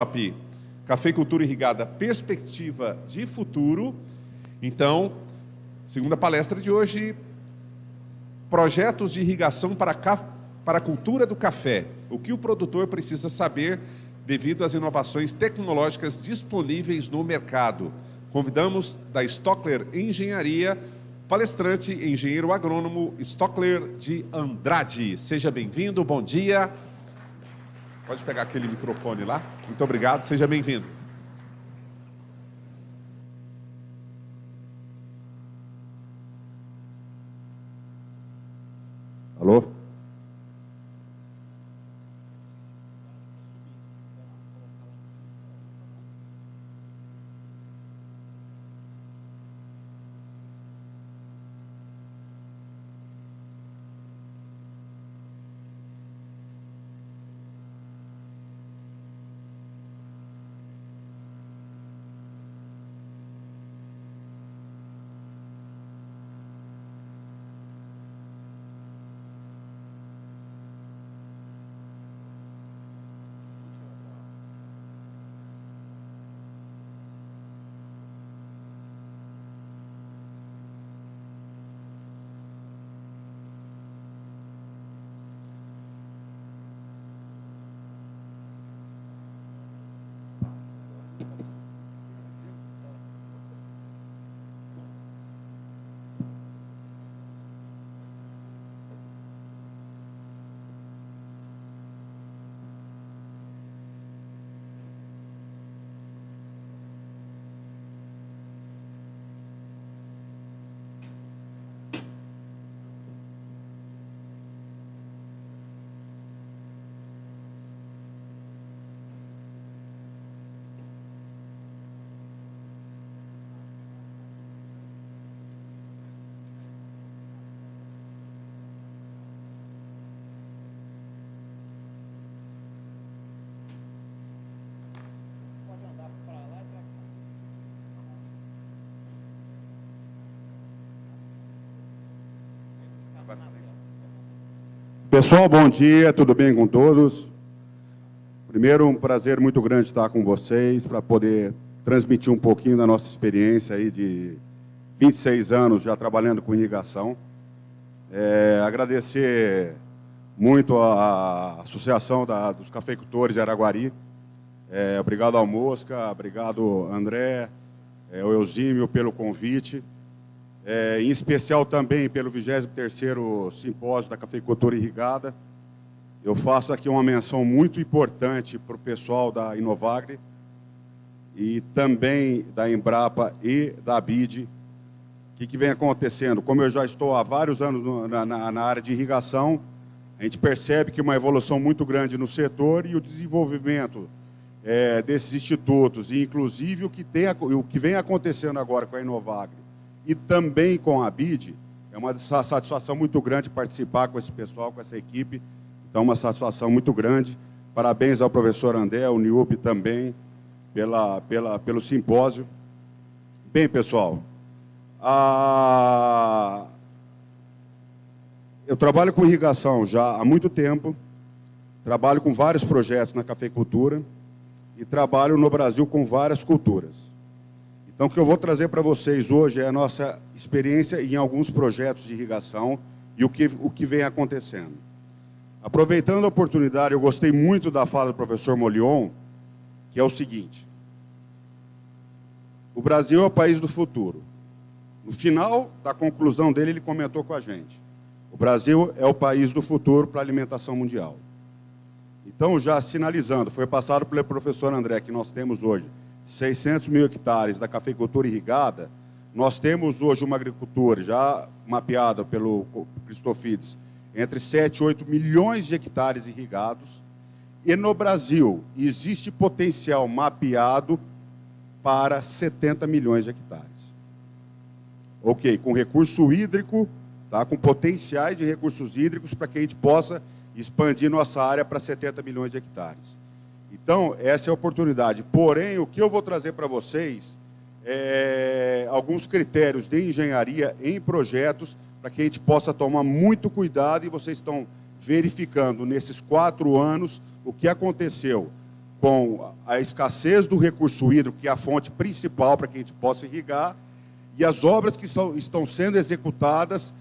workshop Cafeicultura Irrigada, Perspectiva de Futuro. Então, segunda palestra de hoje, projetos de irrigação para a cultura do café. O que o produtor precisa saber devido às inovações tecnológicas disponíveis no mercado. Convidamos da Stockler Engenharia, palestrante, engenheiro agrônomo Stockler de Andrade. Seja bem-vindo, bom dia. Pode pegar aquele microfone lá. Muito obrigado, seja bem-vindo. Alô? Pessoal, bom dia, tudo bem com todos? Primeiro, um prazer muito grande estar com vocês para poder transmitir um pouquinho da nossa experiência aí de 26 anos já trabalhando com irrigação. Agradecer muito a Associação dos Cafeicultores de Araguari. Obrigado ao Mosca, obrigado André, ao Eusímio pelo convite. Em especial também pelo 23º Simpósio da Cafeicultura Irrigada. Eu faço aqui uma menção muito importante para o pessoal da Inovagri e também da Embrapa e da ABID. O que vem acontecendo? Como eu já estou há vários anos na área de irrigação, a gente percebe que uma evolução muito grande no setor e o desenvolvimento desses institutos, e inclusive o que vem acontecendo agora com a Inovagri, e também com a ABID, é uma satisfação muito grande participar com esse pessoal, com essa equipe. Então, uma satisfação muito grande. Parabéns ao professor André, ao NIUP também, pelo simpósio. Bem, pessoal, eu trabalho com irrigação já há muito tempo, trabalho com vários projetos na cafeicultura e trabalho no Brasil com várias culturas. Então, o que eu vou trazer para vocês hoje é a nossa experiência em alguns projetos de irrigação e o que vem acontecendo. Aproveitando a oportunidade, eu gostei muito da fala do professor Molion, que é o seguinte: o Brasil é o país do futuro. No final da conclusão dele, ele comentou com a gente: o Brasil é o país do futuro para a alimentação mundial. Então, já sinalizando, foi passado pelo professor André, que nós temos hoje 600 mil hectares da cafeicultura irrigada. Nós temos hoje uma agricultura já mapeada pelo Cristofides entre 7 e 8 milhões de hectares irrigados. E no Brasil existe potencial mapeado para 70 milhões de hectares. Ok, com recurso hídrico, tá, com potenciais de recursos hídricos para que a gente possa expandir nossa área para 70 milhões de hectares. Então, essa é a oportunidade. Porém, o que eu vou trazer para vocês é alguns critérios de engenharia em projetos para que a gente possa tomar muito cuidado, e vocês estão verificando nesses 4 anos o que aconteceu com a escassez do recurso hídrico, que é a fonte principal para que a gente possa irrigar, e as obras que estão sendo executadas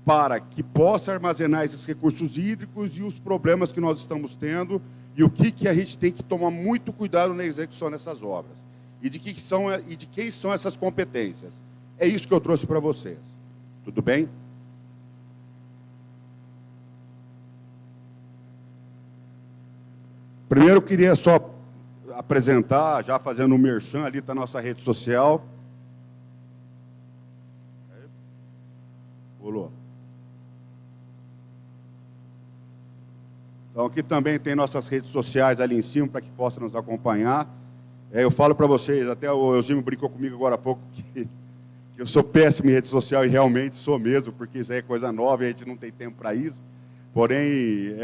para que possa armazenar esses recursos hídricos e os problemas que nós estamos tendo e o que a gente tem que tomar muito cuidado na execução dessas obras. E de quem são essas competências. É isso que eu trouxe para vocês. Tudo bem? Primeiro, eu queria só apresentar, já fazendo um merchan, ali está a nossa rede social. Pulou. Então, aqui também tem nossas redes sociais ali em cima, para que possam nos acompanhar. Eu falo para vocês, até o Eugênio brincou comigo agora há pouco, que eu sou péssimo em rede social, e realmente sou mesmo, porque isso aí é coisa nova e a gente não tem tempo para isso. Porém,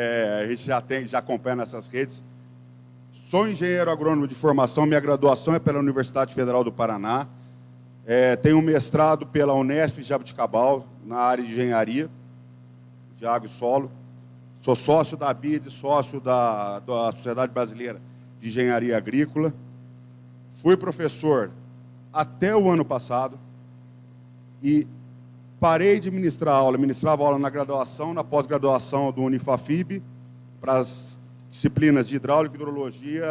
a gente já acompanha nessas redes. Sou engenheiro agrônomo de formação, minha graduação é pela Universidade Federal do Paraná. Tenho um mestrado pela Unesp de Jaboticabal, na área de engenharia, de água e solo. Sou sócio da BID, sócio da Sociedade Brasileira de Engenharia Agrícola. Fui professor até o ano passado e parei de ministrar aula. Ministrava aula na graduação, na pós-graduação do Unifafib, para as disciplinas de hidráulica, hidrologia,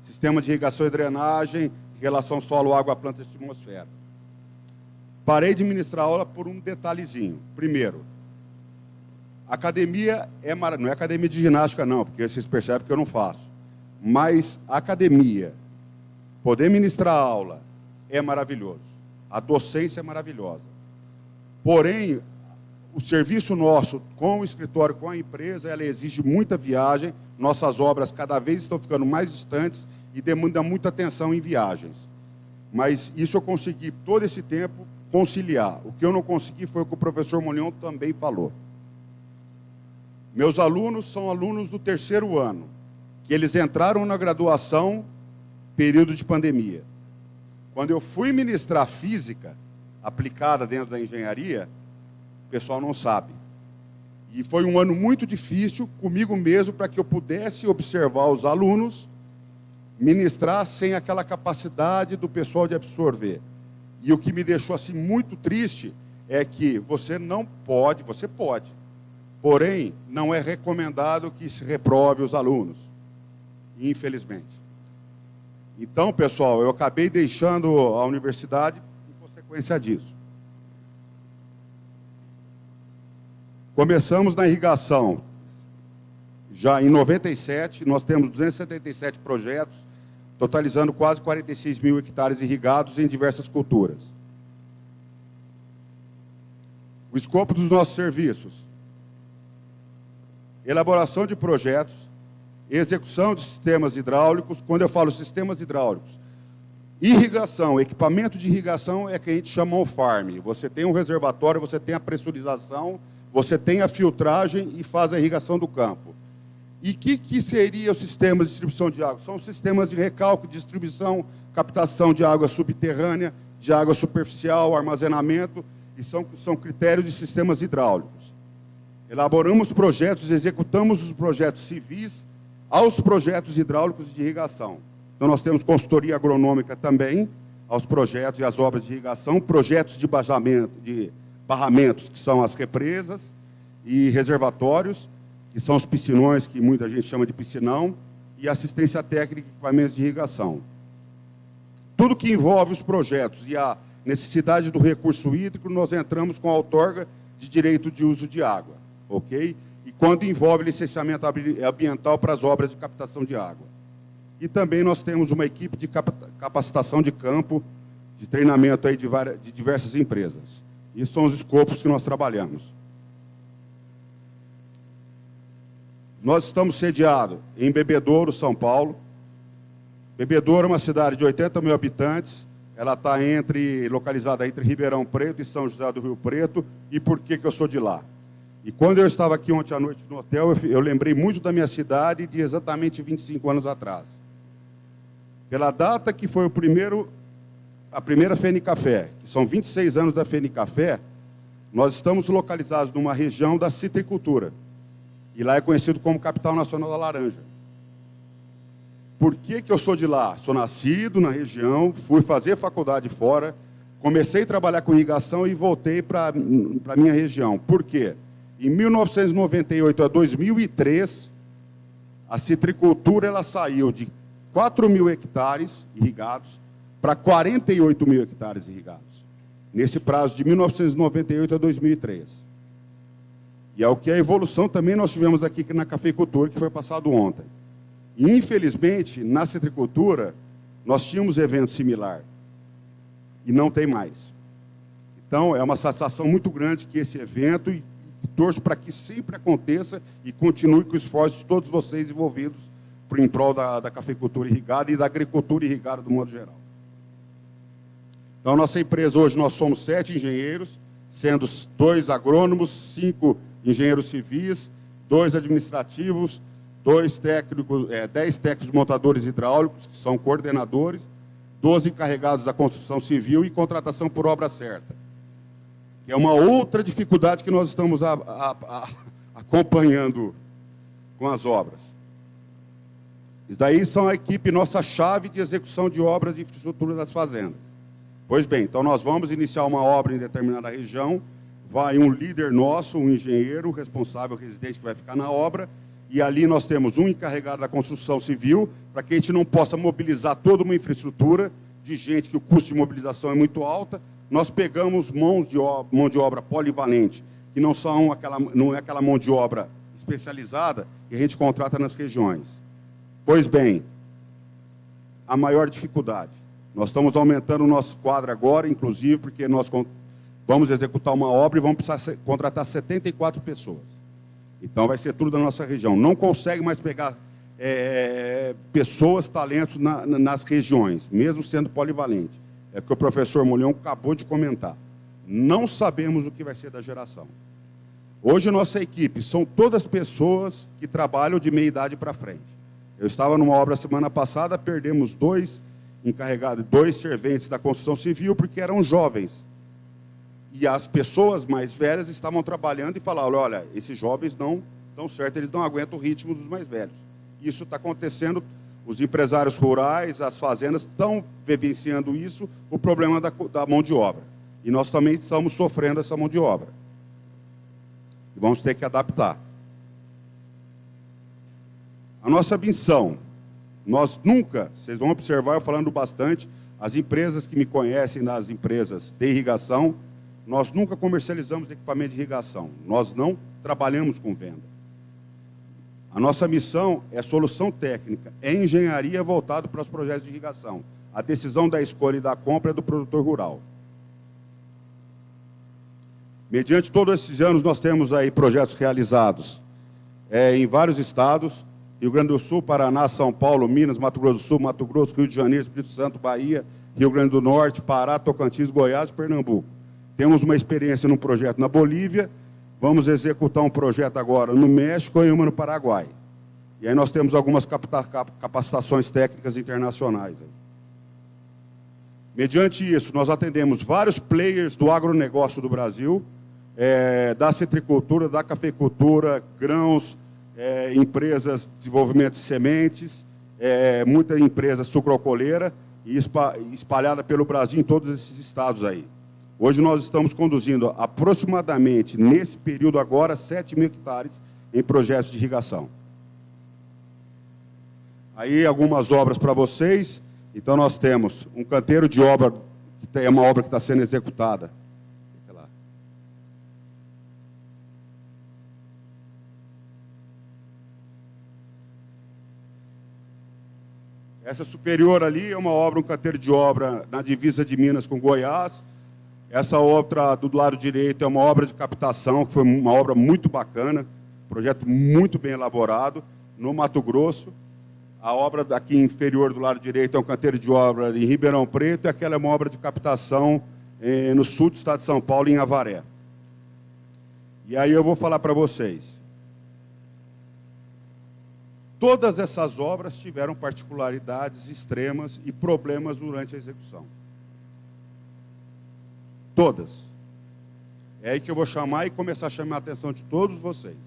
sistema de irrigação e drenagem, relação solo, água, planta e atmosfera. Parei de ministrar aula por um detalhezinho. Primeiro, academia não é academia de ginástica, não, porque vocês percebem que eu não faço. Mas a academia, poder ministrar aula, é maravilhoso. A docência é maravilhosa. Porém, o serviço nosso com o escritório, com a empresa, ela exige muita viagem. Nossas obras cada vez estão ficando mais distantes e demandam muita atenção em viagens. Mas isso eu consegui, todo esse tempo, conciliar. O que eu não consegui foi o que o professor Monion também falou. Meus alunos são alunos do terceiro ano, que eles entraram na graduação, período de pandemia. Quando eu fui ministrar física, aplicada dentro da engenharia, o pessoal não sabe. E foi um ano muito difícil comigo mesmo, para que eu pudesse observar os alunos, ministrar sem aquela capacidade do pessoal de absorver. E o que me deixou assim muito triste é que você pode, porém, não é recomendado que se reprove os alunos, infelizmente. Então, pessoal, eu acabei deixando a universidade em consequência disso. Começamos na irrigação. Já em 97, nós temos 277 projetos, totalizando quase 46 mil hectares irrigados em diversas culturas. O escopo dos nossos serviços: elaboração de projetos, execução de sistemas hidráulicos. Quando eu falo sistemas hidráulicos, irrigação, equipamento de irrigação é que a gente chama o farm. Você tem um reservatório, você tem a pressurização, você tem a filtragem e faz a irrigação do campo. E o que seria o sistema de distribuição de água? São sistemas de recalque, distribuição, captação de água subterrânea, de água superficial, armazenamento, e são critérios de sistemas hidráulicos. Elaboramos projetos, executamos os projetos civis aos projetos hidráulicos de irrigação. Então, nós temos consultoria agronômica também aos projetos e às obras de irrigação, projetos de barramentos, que são as represas, e reservatórios, que são os piscinões, que muita gente chama de piscinão, e assistência técnica e equipamentos de irrigação. Tudo que envolve os projetos e a necessidade do recurso hídrico, nós entramos com a outorga de direito de uso de água, ok? E quando envolve licenciamento ambiental para as obras de captação de água. E também nós temos uma equipe de capacitação de campo, de treinamento aí de diversas empresas. Esses são os escopos que nós trabalhamos. Nós estamos sediados em Bebedouro, São Paulo. Bebedouro é uma cidade de 80 mil habitantes. Ela está localizada entre Ribeirão Preto e São José do Rio Preto. E por que eu sou de lá? E quando eu estava aqui ontem à noite no hotel, eu lembrei muito da minha cidade de exatamente 25 anos atrás. Pela data que foi a primeira Fenicafé, que são 26 anos da Fenicafé, nós estamos localizados numa região da citricultura. E lá é conhecido como Capital Nacional da Laranja. por que eu sou de lá? Sou nascido na região, fui fazer faculdade fora, comecei a trabalhar com irrigação e voltei para a minha região. Por quê? Em 1998 a 2003, a citricultura ela saiu de 4.000 hectares irrigados para 48.000 hectares irrigados, nesse prazo de 1998 a 2003. E é o que a evolução também nós tivemos aqui na cafeicultura, que foi passado ontem. E, infelizmente, na citricultura, nós tínhamos evento similar. E não tem mais. Então, é uma satisfação muito grande que esse evento, e torço para que sempre aconteça e continue com o esforço de todos vocês envolvidos em prol da cafeicultura irrigada e da agricultura irrigada do modo geral. Então, nossa empresa hoje, nós somos 7 engenheiros, sendo 2 agrônomos, 5 engenheiros civis, 2 administrativos, 10 técnicos montadores hidráulicos, que são coordenadores, 12 encarregados da construção civil e contratação por obra certa, que é uma outra dificuldade que nós estamos acompanhando com as obras. Isso daí são a equipe, nossa chave de execução de obras de infraestrutura das fazendas. Pois bem, então nós vamos iniciar uma obra em determinada região, vai um líder nosso, um engenheiro responsável residente que vai ficar na obra, e ali nós temos um encarregado da construção civil, para que a gente não possa mobilizar toda uma infraestrutura de gente que o custo de mobilização é muito alta. Nós pegamos mão de obra polivalente, que não é aquela mão de obra especializada que a gente contrata nas regiões. Pois bem, a maior dificuldade. Nós estamos aumentando o nosso quadro agora, inclusive, porque nós vamos executar uma obra e vamos precisar contratar 74 pessoas. Então, vai ser tudo da nossa região. Não consegue mais pegar pessoas, talentos nas regiões, mesmo sendo polivalente. É o que o professor Molhão acabou de comentar. Não sabemos o que vai ser da geração. Hoje, nossa equipe são todas pessoas que trabalham de meia idade para frente. Eu estava numa obra semana passada, perdemos 2 encarregados, 2 serventes da construção civil, porque eram jovens. E as pessoas mais velhas estavam trabalhando e falaram, olha, esses jovens não dão certo, eles não aguentam o ritmo dos mais velhos. Isso está acontecendo, os empresários rurais, as fazendas estão vivenciando isso, o problema da mão de obra. E nós também estamos sofrendo essa mão de obra. E vamos ter que adaptar. A nossa missão, nós nunca, vocês vão observar eu falando bastante, as empresas que me conhecem das empresas de irrigação, nós nunca comercializamos equipamento de irrigação, nós não trabalhamos com venda. A nossa missão é solução técnica, é engenharia voltada para os projetos de irrigação. A decisão da escolha e da compra é do produtor rural. Mediante todos esses anos, nós temos aí projetos realizados em vários estados, Rio Grande do Sul, Paraná, São Paulo, Minas, Mato Grosso do Sul, Mato Grosso, Rio de Janeiro, Espírito Santo, Bahia, Rio Grande do Norte, Pará, Tocantins, Goiás e Pernambuco. Temos uma experiência num projeto na Bolívia, vamos executar um projeto agora no México e uma no Paraguai. E aí nós temos algumas capacitações técnicas internacionais. Mediante isso, nós atendemos vários players do agronegócio do Brasil, da citricultura, da cafeicultura, grãos, empresas de desenvolvimento de sementes, muita empresa sucroalcooleira, e espalhada pelo Brasil em todos esses estados aí. Hoje nós estamos conduzindo aproximadamente, nesse período agora, 7.000 hectares em projetos de irrigação. Aí algumas obras para vocês. Então nós temos um canteiro de obra, que é uma obra que está sendo executada. Essa superior ali é uma obra, um canteiro de obra na divisa de Minas com Goiás. Essa outra do lado direito é uma obra de captação, que foi uma obra muito bacana, projeto muito bem elaborado, no Mato Grosso. A obra aqui inferior do lado direito é um canteiro de obra em Ribeirão Preto, e aquela é uma obra de captação no sul do estado de São Paulo, em Avaré. E aí eu vou falar para vocês. Todas essas obras tiveram particularidades extremas e problemas durante a execução. Todas. É aí que eu vou chamar e começar a chamar a atenção de todos vocês.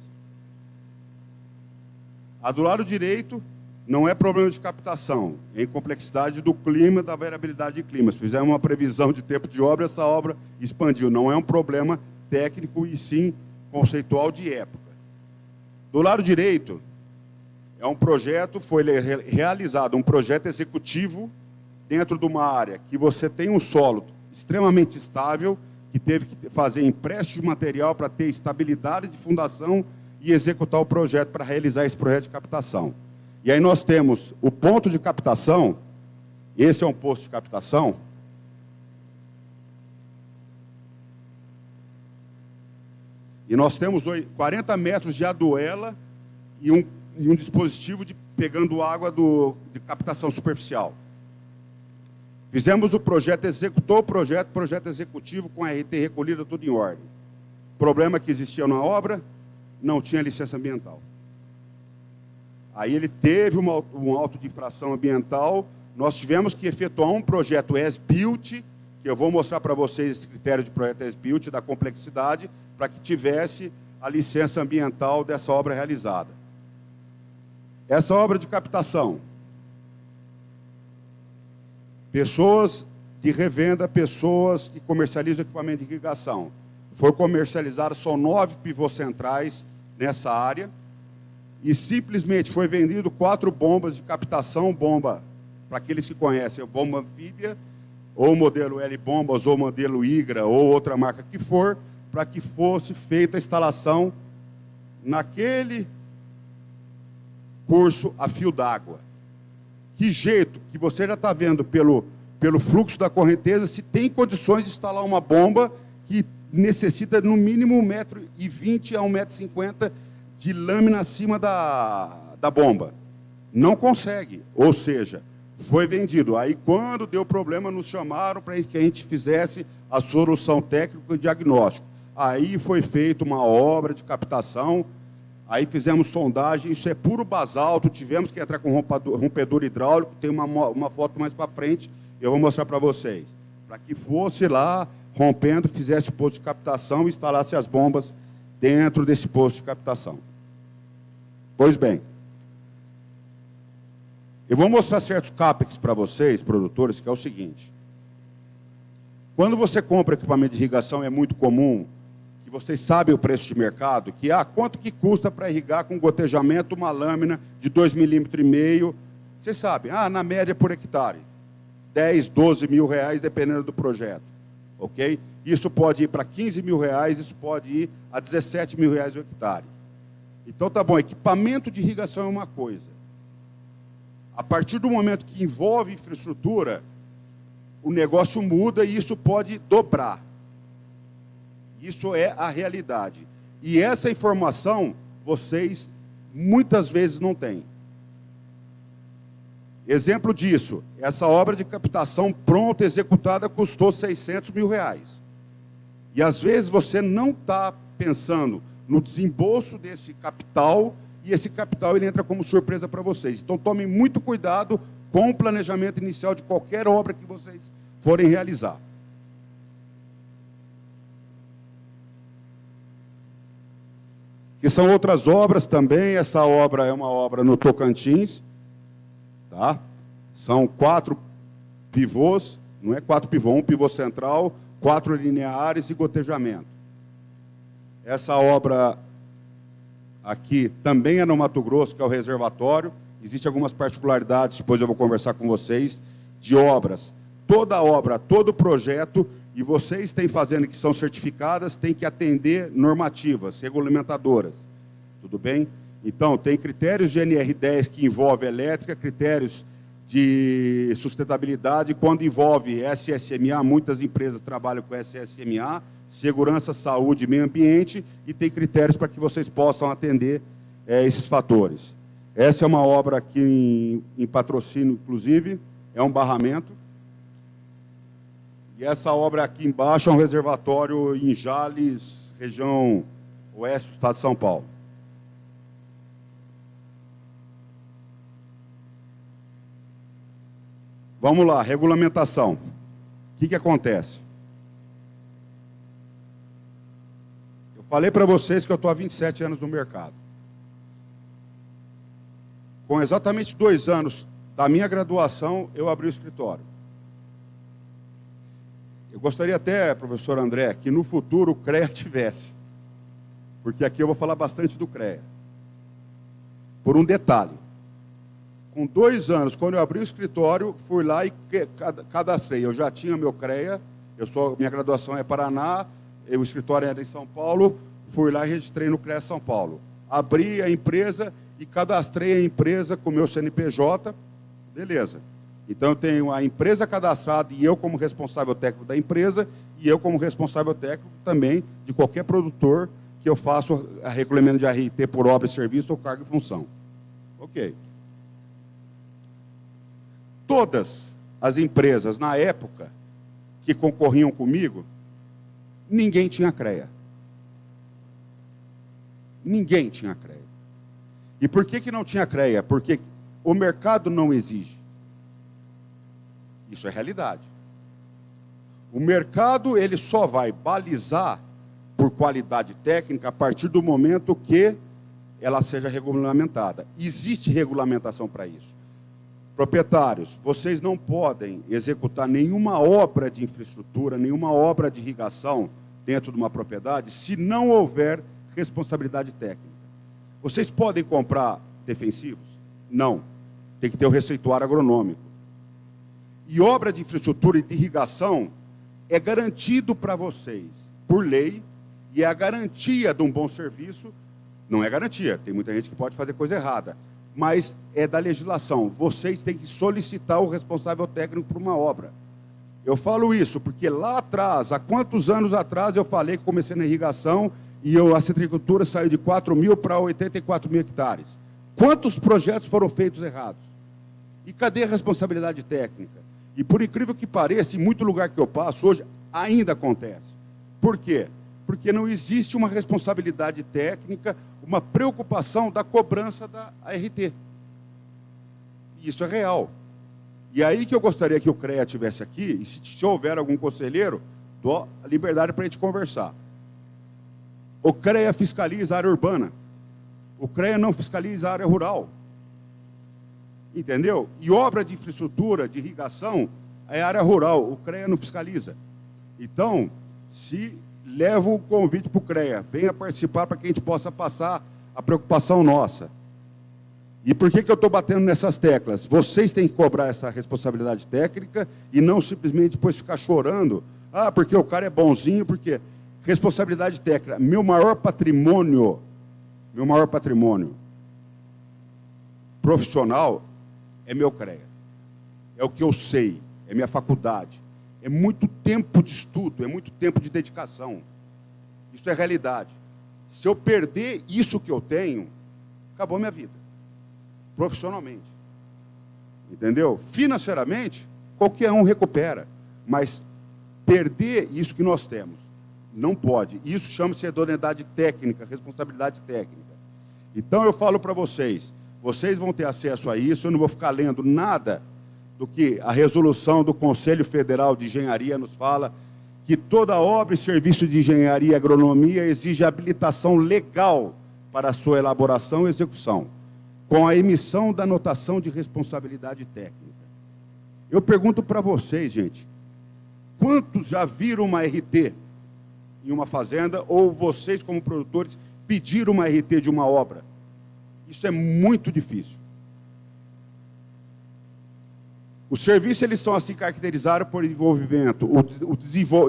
A do lado direito não é problema de captação, é incomplexidade do clima, da variabilidade de clima. Se fizermos uma previsão de tempo de obra, essa obra expandiu. Não é um problema técnico, e sim conceitual de época. Do lado direito, é um projeto, foi realizado um projeto executivo dentro de uma área que você tem um solo extremamente estável, que teve que fazer empréstimo de material para ter estabilidade de fundação e executar o projeto para realizar esse projeto de captação. E aí nós temos o ponto de captação, esse é um posto de captação, e nós temos 40 metros de aduela e um dispositivo de pegando água de captação superficial. Fizemos o projeto, executou o projeto executivo com a RT recolhida, tudo em ordem. Problema que existia na obra, não tinha licença ambiental. Aí ele teve um auto de infração ambiental, nós tivemos que efetuar um projeto as-built, que eu vou mostrar para vocês esse critério de projeto as-built, da complexidade, para que tivesse a licença ambiental dessa obra realizada. Essa obra de captação, pessoas de revenda, pessoas que comercializam equipamento de irrigação. Foi comercializado, são 9 pivôs centrais nessa área, e simplesmente foi vendido 4 bombas de captação, bomba, para aqueles que conhecem, a bomba anfíbia, ou modelo L-bombas, ou modelo Igra, ou outra marca que for, para que fosse feita a instalação naquele curso a fio d'água. Que jeito que você já está vendo pelo fluxo da correnteza, se tem condições de instalar uma bomba que necessita no mínimo 1,20 m a 1,50 m de lâmina acima da bomba. Não consegue, ou seja, foi vendido. Aí, quando deu problema, nos chamaram para que a gente fizesse a solução técnica e diagnóstico. Aí foi feita uma obra de captação, aí fizemos sondagem, isso é puro basalto, tivemos que entrar com rompedor hidráulico, tem uma foto mais para frente, eu vou mostrar para vocês. Para que fosse lá, rompendo, fizesse o posto de captação e instalasse as bombas dentro desse posto de captação. Pois bem, eu vou mostrar certos CAPEX para vocês, produtores, que é o seguinte. Quando você compra equipamento de irrigação, é muito comum que vocês sabem o preço de mercado, que quanto que custa para irrigar com gotejamento uma lâmina de 2,5 mm. Vocês sabem, na média por hectare, 10, 12 mil reais, dependendo do projeto. Ok? Isso pode ir para 15 mil reais, isso pode ir a 17 mil reais o hectare. Então, tá bom, equipamento de irrigação é uma coisa. A partir do momento que envolve infraestrutura, o negócio muda e isso pode dobrar. Isso é a realidade. E essa informação, vocês muitas vezes não têm. Exemplo disso, essa obra de captação pronta, executada, custou 600 mil reais. E às vezes você não está pensando no desembolso desse capital, e esse capital ele entra como surpresa para vocês. Então tomem muito cuidado com o planejamento inicial de qualquer obra que vocês forem realizar. Que são outras obras também, essa obra é uma obra no Tocantins, tá? São 4 pivôs, não é 4 pivôs, um pivô central, 4 lineares e gotejamento. Essa obra aqui também é no Mato Grosso, que é o reservatório. Existem algumas particularidades, depois eu vou conversar com vocês, de obras. Toda obra, todo projeto, e vocês têm fazendo que são certificadas, têm que atender normativas, regulamentadoras. Tudo bem? Então, tem critérios de NR10 que envolve elétrica, critérios de sustentabilidade, quando envolve SSMA, muitas empresas trabalham com SSMA, segurança, saúde, meio ambiente, e tem critérios para que vocês possam atender esses fatores. Essa é uma obra aqui em Patrocínio, inclusive, é um barramento. E essa obra aqui embaixo é um reservatório em Jales, região oeste do estado de São Paulo. Vamos lá, regulamentação. O que acontece? Eu falei para vocês que eu estou há 27 anos no mercado. com exatamente 2 anos da minha graduação, eu abri o escritório. Eu gostaria até, professor André, que no futuro o CREA tivesse, porque aqui eu vou falar bastante do CREA. Por um detalhe, com 2 anos, quando eu abri o escritório, fui lá e cadastrei. Eu já tinha meu CREA, minha graduação é Paraná, o escritório era em São Paulo, fui lá e registrei no CREA São Paulo. Abri a empresa e cadastrei a empresa com o meu CNPJ, beleza. Então, eu tenho a empresa cadastrada e eu como responsável técnico da empresa e eu como responsável técnico também de qualquer produtor que eu faço a regulamento de RT por obra e serviço ou carga e função. Ok. Todas as empresas, na época, que concorriam comigo, ninguém tinha CREA. Ninguém tinha CREA. E por que não tinha CREA? Porque o mercado não exige. Isso é realidade. O mercado ele só vai balizar por qualidade técnica a partir do momento que ela seja regulamentada. Existe regulamentação para isso. Proprietários, vocês não podem executar nenhuma obra de infraestrutura, nenhuma obra de irrigação dentro de uma propriedade se não houver responsabilidade técnica. Vocês podem comprar defensivos? Não. Tem que ter o receituário agronômico. E obra de infraestrutura e de irrigação é garantido para vocês, por lei, e é a garantia de um bom serviço. Não é garantia, tem muita gente que pode fazer coisa errada, mas é da legislação. Vocês têm que solicitar o responsável técnico por uma obra. Eu falo isso porque lá atrás, há quantos anos atrás, eu falei que comecei na irrigação e a citricultura saiu de 4.000 para 84.000 hectares. Quantos projetos foram feitos errados? E cadê a responsabilidade técnica? E por incrível que pareça, em muito lugar que eu passo hoje, ainda acontece. Por quê? Porque não existe uma responsabilidade técnica, uma preocupação da cobrança da ART. Isso é real. E aí que eu gostaria que o CREA estivesse aqui, e se houver algum conselheiro, dou a liberdade para a gente conversar. O CREA fiscaliza a área urbana. O CREA não fiscaliza a área rural. Entendeu? E obra de infraestrutura, de irrigação, é área rural. O CREA não fiscaliza. Então, se levo o convite para o CREA, venha participar para que a gente possa passar a preocupação nossa. E por que eu estou batendo nessas teclas? Vocês têm que cobrar essa responsabilidade técnica e não simplesmente depois ficar chorando. Ah, porque o cara é bonzinho, porque... Responsabilidade técnica. Meu maior patrimônio profissional é meu CREA. É o que eu sei, é minha faculdade. É muito tempo de estudo, é muito tempo de dedicação. Isso é realidade. Se eu perder isso que eu tenho, acabou minha vida. Profissionalmente. Entendeu? Financeiramente, qualquer um recupera. Mas perder isso que nós temos, não pode. Isso chama-se idoneidade técnica, responsabilidade técnica. Então eu falo para vocês, vocês vão ter acesso a isso, eu não vou ficar lendo nada do que a resolução do Conselho Federal de Engenharia nos fala, que toda obra e serviço de engenharia e agronomia exige habilitação legal para a sua elaboração e execução, com a emissão da notação de responsabilidade técnica. Eu pergunto para vocês, gente, quantos já viram uma RT em uma fazenda, ou vocês, como produtores, pediram uma RT de uma obra? Isso é muito difícil. Os serviços, eles são assim caracterizados por envolvimento, o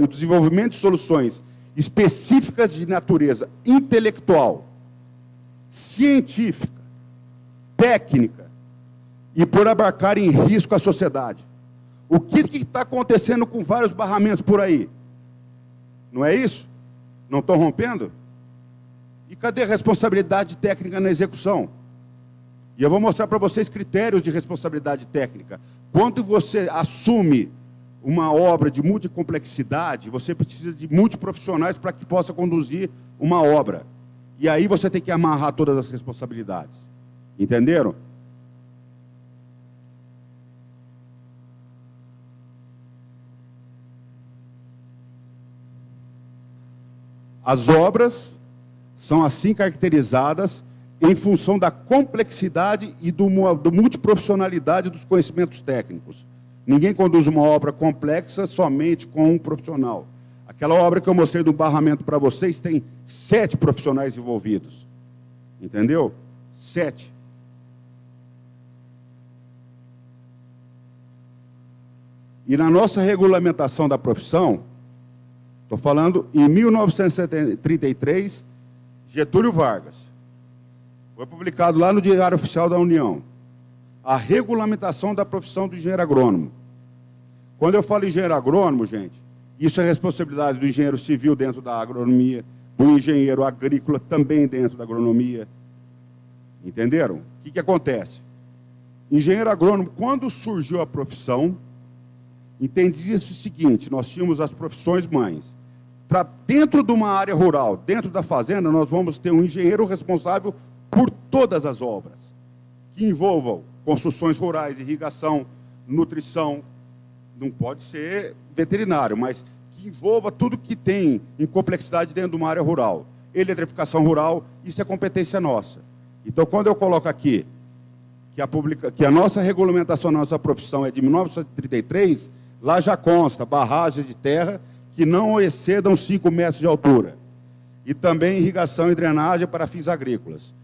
desenvolvimento de soluções específicas de natureza intelectual, científica, técnica, e por abarcar em risco a sociedade. O que está acontecendo com vários barramentos por aí? Não é isso? Não estão rompendo? E cadê a responsabilidade técnica na execução? E eu vou mostrar para vocês critérios de responsabilidade técnica. Quando você assume uma obra de multicomplexidade, você precisa de multiprofissionais para que possa conduzir uma obra. E aí você tem que amarrar todas as responsabilidades. Entenderam? As obras são assim caracterizadas em função da complexidade e do multiprofissionalidade dos conhecimentos técnicos. Ninguém conduz uma obra complexa somente com um profissional. Aquela obra que eu mostrei do barramento para vocês tem 7 profissionais envolvidos. Entendeu? 7. E na nossa regulamentação da profissão, estou falando em 1933, Getúlio Vargas, foi publicado lá no Diário Oficial da União, a regulamentação da profissão do engenheiro agrônomo. Quando eu falo engenheiro agrônomo, gente, isso é responsabilidade do engenheiro civil dentro da agronomia, do engenheiro agrícola também dentro da agronomia. Entenderam? O que acontece? Engenheiro agrônomo, quando surgiu a profissão, entendia-se o seguinte: nós tínhamos as profissões mães. Dentro de uma área rural, dentro da fazenda, nós vamos ter um engenheiro responsável por todas as obras que envolvam construções rurais, irrigação, nutrição. Não pode ser veterinário, mas que envolva tudo que tem em complexidade dentro de uma área rural. Eletrificação rural, isso é competência nossa. Então, quando eu coloco aqui que a nossa regulamentação, a nossa profissão é de 1933, lá já consta barragens de terra que não excedam 5 metros de altura. E também irrigação e drenagem para fins agrícolas.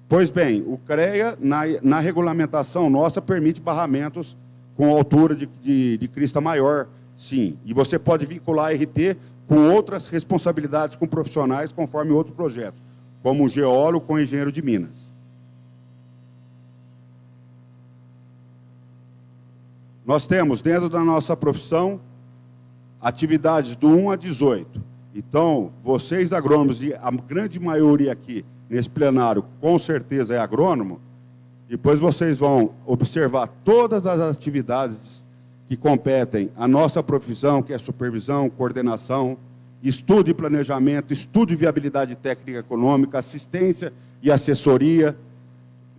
Pois bem, o CREA, na regulamentação nossa, permite barramentos com altura de crista maior, sim. E você pode vincular a RT com outras responsabilidades com profissionais, conforme outros projetos, como um geólogo com engenheiro de Minas. Nós temos, dentro da nossa profissão, atividades do 1 a 18. Então, vocês agrônomos, e a grande maioria aqui nesse plenário, com certeza é agrônomo, depois vocês vão observar todas as atividades que competem à nossa profissão, que é supervisão, coordenação, estudo e planejamento, estudo de viabilidade técnica e econômica, assistência e assessoria,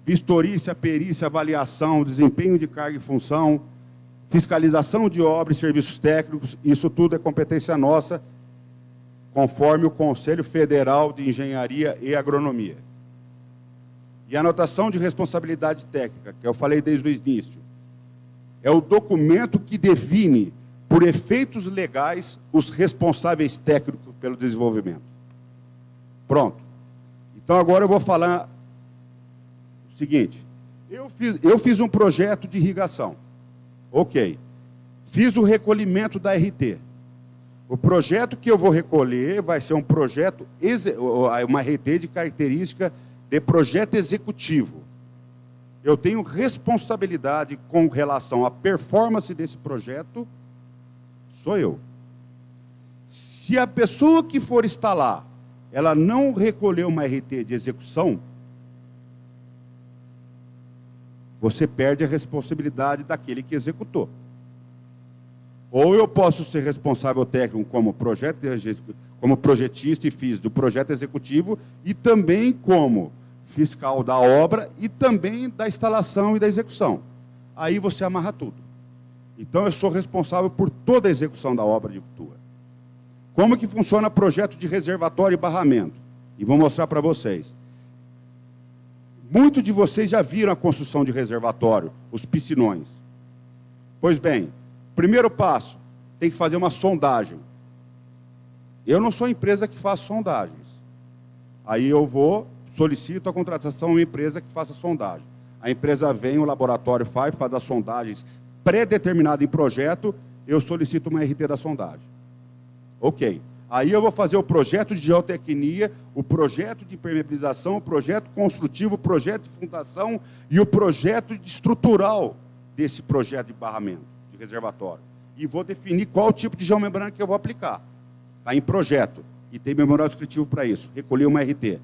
vistoria, perícia, avaliação, desempenho de carga e função, fiscalização de obras e serviços técnicos. Isso tudo é competência nossa, conforme o Conselho Federal de Engenharia e Agronomia. E a anotação de responsabilidade técnica, que eu falei desde o início, é o documento que define, por efeitos legais, os responsáveis técnicos pelo desenvolvimento. Pronto. Então, agora eu vou falar o seguinte. Eu fiz um projeto de irrigação. Ok. Fiz o recolhimento da RT. O projeto que eu vou recolher vai ser um projeto, uma RT de característica de projeto executivo. Eu tenho responsabilidade com relação à performance desse projeto, sou eu. Se a pessoa que for instalar, ela não recolher uma RT de execução, você perde a responsabilidade daquele que executou. Ou eu posso ser responsável técnico como projetista e fiz do projeto executivo, e também como fiscal da obra e também da instalação e da execução. Aí você amarra tudo. Então eu sou responsável por toda a execução da obra de tua. Como que funciona o projeto de reservatório e barramento? E vou mostrar para vocês. Muitos de vocês já viram a construção de reservatório, os piscinões. Pois bem, primeiro passo, tem que fazer uma sondagem. Eu não sou empresa que faz sondagens. Aí eu solicito a contratação de uma empresa que faça sondagem. A empresa vem, o laboratório faz as sondagens pré-determinadas em projeto, eu solicito uma RT da sondagem. Ok. Aí eu vou fazer o projeto de geotecnia, o projeto de impermeabilização, o projeto construtivo, o projeto de fundação e o projeto estrutural desse projeto de barramento, de reservatório. E vou definir qual tipo de geomembrana que eu vou aplicar. Está em projeto. E tem memorial descritivo para isso. Recolhi uma RT.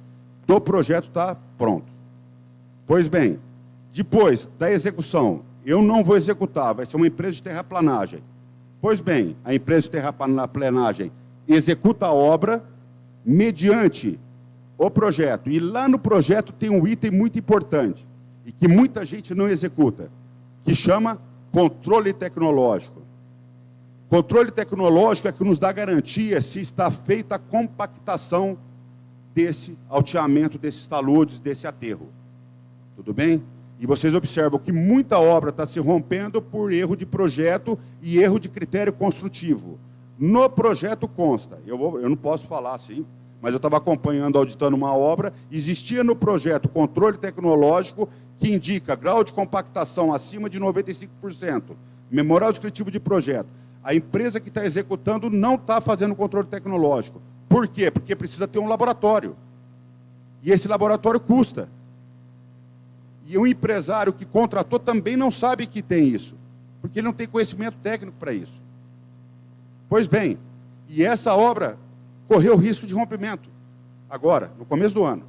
Do projeto está pronto. Pois bem, depois da execução, eu não vou executar, vai ser uma empresa de terraplanagem. Pois bem, a empresa de terraplanagem executa a obra mediante o projeto. E lá no projeto tem um item muito importante, e que muita gente não executa, que chama controle tecnológico. Controle tecnológico é que nos dá garantia se está feita a compactação desse alteamento, desses taludes, desse aterro. Tudo bem? E vocês observam que muita obra está se rompendo por erro de projeto e erro de critério construtivo. No projeto consta, eu não posso falar assim, mas eu estava acompanhando, auditando uma obra, existia no projeto controle tecnológico que indica grau de compactação acima de 95%, memorial descritivo de projeto. A empresa que está executando não está fazendo controle tecnológico. Por quê? Porque precisa ter um laboratório. E esse laboratório custa. E o empresário que contratou também não sabe que tem isso, porque ele não tem conhecimento técnico para isso. Pois bem, e essa obra correu risco de rompimento, agora, no começo do ano.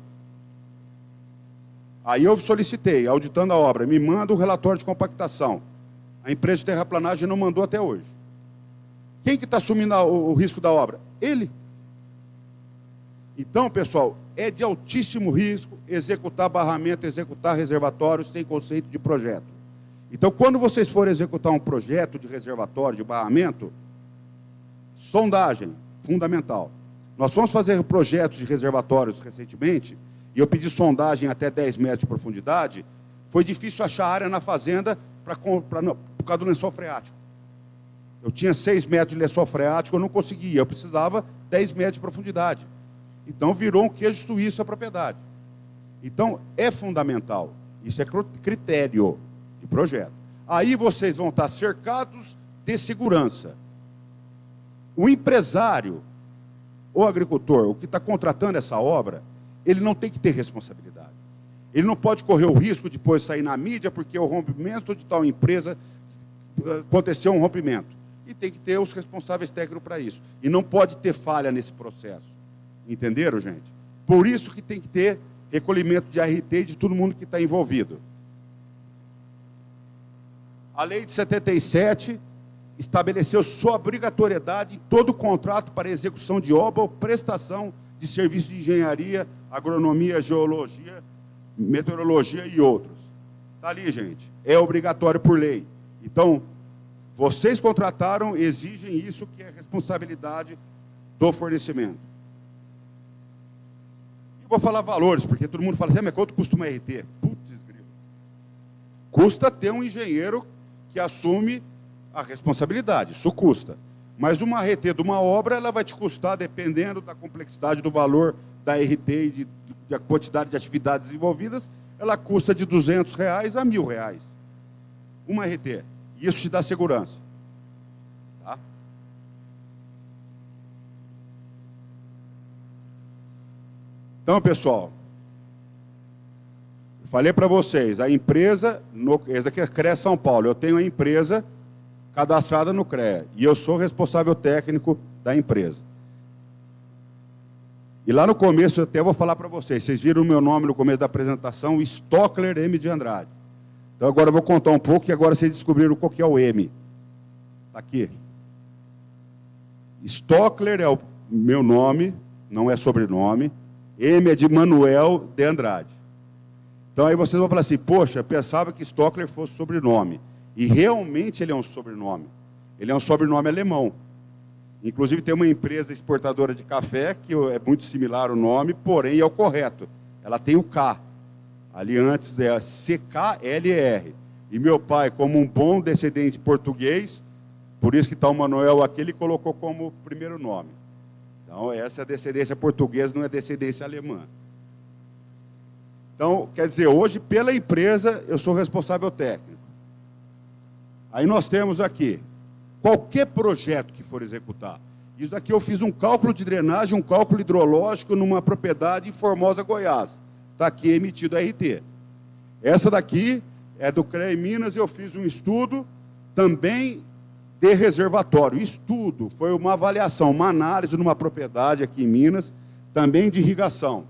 Aí eu solicitei, auditando a obra, me manda o relatório de compactação. A empresa de terraplanagem não mandou até hoje. Quem que está assumindo o risco da obra? Ele. Então, pessoal, é de altíssimo risco executar barramento, executar reservatório sem conceito de projeto. Então, quando vocês forem executar um projeto de reservatório, de barramento, sondagem, fundamental. Nós fomos fazer projetos de reservatórios recentemente, e eu pedi sondagem até 10 metros de profundidade, foi difícil achar área na fazenda por causa do lençol freático. Eu tinha 6 metros de lençol freático, eu não conseguia, eu precisava 10 metros de profundidade. Então, virou um queijo suíço a propriedade. Então, é fundamental. Isso é critério de projeto. Aí vocês vão estar cercados de segurança. O empresário, o agricultor, o que está contratando essa obra, ele não tem que ter responsabilidade. Ele não pode correr o risco de depois sair na mídia porque o rompimento de tal empresa aconteceu um rompimento. E tem que ter os responsáveis técnicos para isso. E não pode ter falha nesse processo. Entenderam, gente? Por isso que tem que ter recolhimento de ART de todo mundo que está envolvido. A lei de 77 estabeleceu sua obrigatoriedade em todo contrato para execução de obra ou prestação de serviço de engenharia, agronomia, geologia, meteorologia e outros. Está ali, gente. É obrigatório por lei. Então, vocês contrataram, exigem isso, que é responsabilidade do fornecimento. Vou falar valores, porque todo mundo fala assim, mas quanto custa uma RT? Putz, grilo. Custa ter um engenheiro que assume a responsabilidade, isso custa. Mas uma RT de uma obra, ela vai te custar, dependendo da complexidade do valor da RT e da quantidade de atividades envolvidas, ela custa de R$200 a R$1.000. Uma RT. E isso te dá segurança. Tá? Então, pessoal, eu falei para vocês, a empresa, essa aqui é CREA São Paulo, eu tenho a empresa cadastrada no CREA, e eu sou responsável técnico da empresa. E lá no começo, eu até vou falar para vocês, vocês viram o meu nome no começo da apresentação, Stockler M. de Andrade. Então, agora eu vou contar um pouco, e agora vocês descobriram qual que é o M. Está aqui. Stockler é o meu nome, não é sobrenome. M é de Manuel de Andrade. Então aí vocês vão falar assim, poxa, eu pensava que Stockler fosse sobrenome. E realmente ele é um sobrenome. Ele é um sobrenome alemão. Inclusive tem uma empresa exportadora de café, que é muito similar o nome, porém é o correto. Ela tem o K. Ali antes é CKLR. E meu pai, como um bom descendente português, por isso que está o Manuel aqui, ele colocou como primeiro nome. Então, essa é a descendência portuguesa, não é descendência alemã. Então, quer dizer, hoje, pela empresa, eu sou responsável técnico. Aí nós temos aqui, qualquer projeto que for executar. Isso daqui eu fiz um cálculo de drenagem, um cálculo hidrológico numa propriedade em Formosa, Goiás. Está aqui emitido a RT. Essa daqui é do CREA Minas, eu fiz um estudo também de reservatório. Estudo, foi uma avaliação, uma análise numa propriedade aqui em Minas, também de irrigação.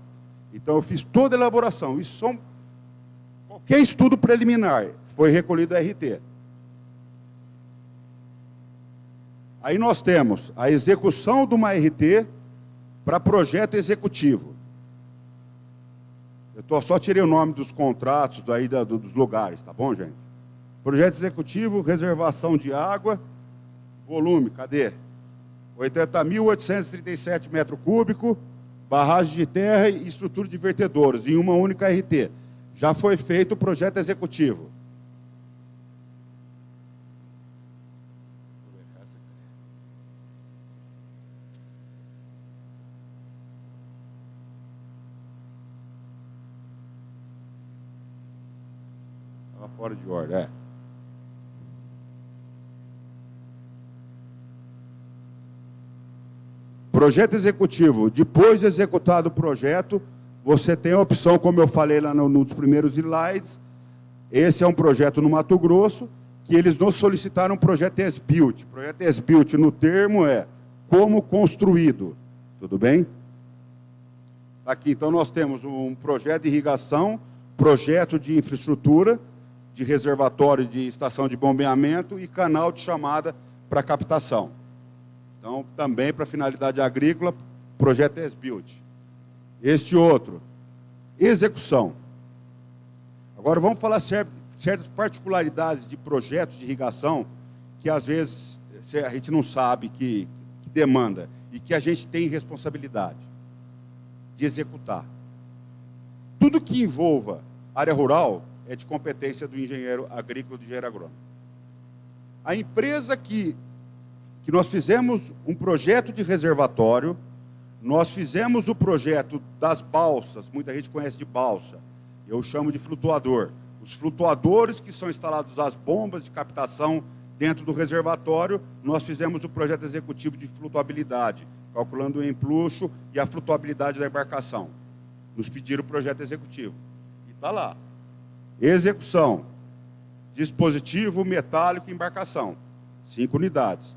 Então, eu fiz toda a elaboração. Isso são qualquer estudo preliminar, foi recolhido a RT. Aí nós temos a execução de uma RT para projeto executivo. Eu só tirei o nome dos contratos aí dos lugares, tá bom, gente? Projeto executivo, reservação de água, volume, cadê? 80.837 metros cúbicos, barragem de terra e estrutura de vertedouros, em uma única RT. Já foi feito o projeto executivo. Estava fora de ordem, é. Projeto executivo. Depois de executado o projeto, você tem a opção, como eu falei lá nos primeiros slides, esse é um projeto no Mato Grosso, que eles nos solicitaram um projeto as-built. Projeto as-built, no termo, é como construído. Tudo bem? Aqui, então, nós temos um projeto de irrigação, projeto de infraestrutura, de reservatório de estação de bombeamento e canal de chamada para captação. Então, também para finalidade agrícola, projeto as-built. Este outro, execução. Agora vamos falar certas particularidades de projetos de irrigação que às vezes a gente não sabe que demanda e que a gente tem responsabilidade de executar. Tudo que envolva área rural é de competência do engenheiro agrícola, do engenheiro agrônomo. A empresa que nós fizemos um projeto de reservatório, nós fizemos o projeto das balsas, muita gente conhece de balsa, eu chamo de flutuador. Os flutuadores que são instalados as bombas de captação dentro do reservatório, nós fizemos o projeto executivo de flutuabilidade, calculando o empuxo e a flutuabilidade da embarcação. Nos pediram o projeto executivo. E está lá. Execução. Dispositivo metálico e embarcação. 5 unidades.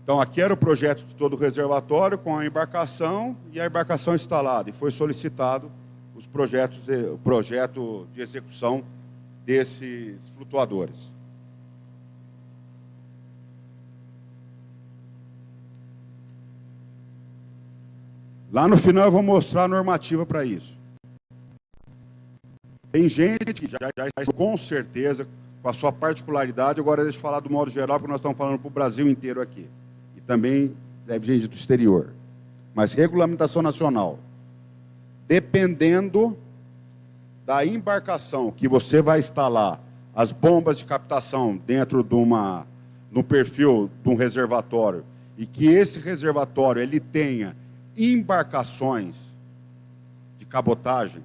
Então, aqui era o projeto de todo o reservatório, com a embarcação e a embarcação instalada. E foi solicitado o projeto de execução desses flutuadores. Lá no final eu vou mostrar a normativa para isso. Tem gente que já com certeza, com a sua particularidade, agora deixa eu falar do modo geral, porque nós estamos falando para o Brasil inteiro aqui. E também deve gente do exterior. Mas regulamentação nacional. Dependendo da embarcação que você vai instalar as bombas de captação dentro de no perfil de um reservatório, e que esse reservatório ele tenha embarcações de cabotagem,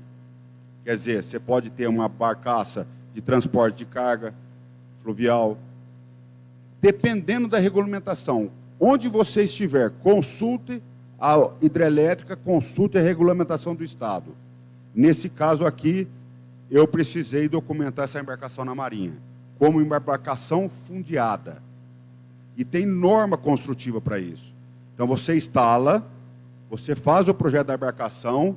quer dizer, você pode ter uma barcaça de transporte de carga fluvial, dependendo da regulamentação. Onde você estiver, consulte a hidrelétrica, consulte a regulamentação do Estado. Nesse caso aqui, eu precisei documentar essa embarcação na Marinha, como embarcação fundeada. E tem norma construtiva para isso. Então, você instala, você faz o projeto da embarcação,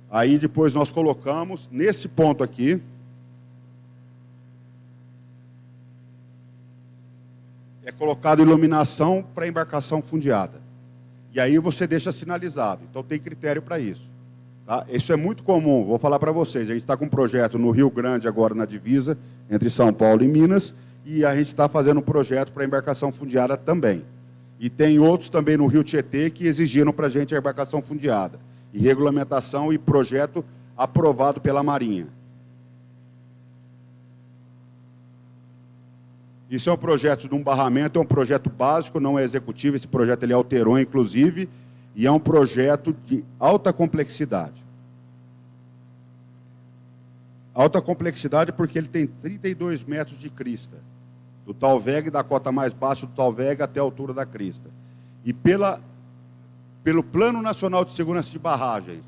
aí depois nós colocamos, nesse ponto aqui, é colocado iluminação para a embarcação fundeada. E aí você deixa sinalizado. Então tem critério para isso. Tá? Isso é muito comum, vou falar para vocês. A gente está com um projeto no Rio Grande, agora na divisa, entre São Paulo e Minas, e a gente está fazendo um projeto para a embarcação fundeada também. E tem outros também no Rio Tietê que exigiram para a gente a embarcação fundeada. E regulamentação e projeto aprovado pela Marinha. Isso é um projeto de um barramento, é um projeto básico, não é executivo, esse projeto ele alterou, inclusive, e é um projeto de alta complexidade. Alta complexidade porque ele tem 32 metros de crista, do talveg, da cota mais baixa do talveg até a altura da crista. E pelo Plano Nacional de Segurança de Barragens,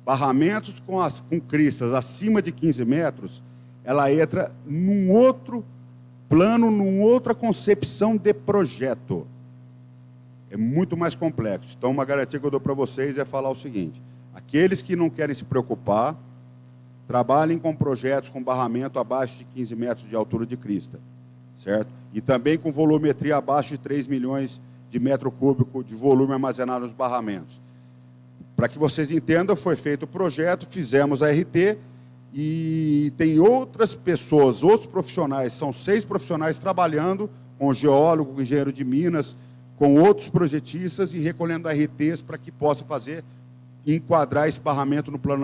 barramentos com cristas acima de 15 metros, ela entra num outro plano, numa outra concepção de projeto. É muito mais complexo. Então, uma garantia que eu dou para vocês é falar o seguinte: aqueles que não querem se preocupar, trabalhem com projetos com barramento abaixo de 15 metros de altura de crista, certo? E também com volumetria abaixo de 3 milhões de metro cúbico de volume armazenado nos barramentos. Para que vocês entendam, foi feito o projeto, fizemos a RT, e tem outras pessoas, outros profissionais, são 6 profissionais trabalhando, com geólogo, com engenheiro de minas, com outros projetistas e recolhendo RTs para que possa fazer e enquadrar esse barramento no Plano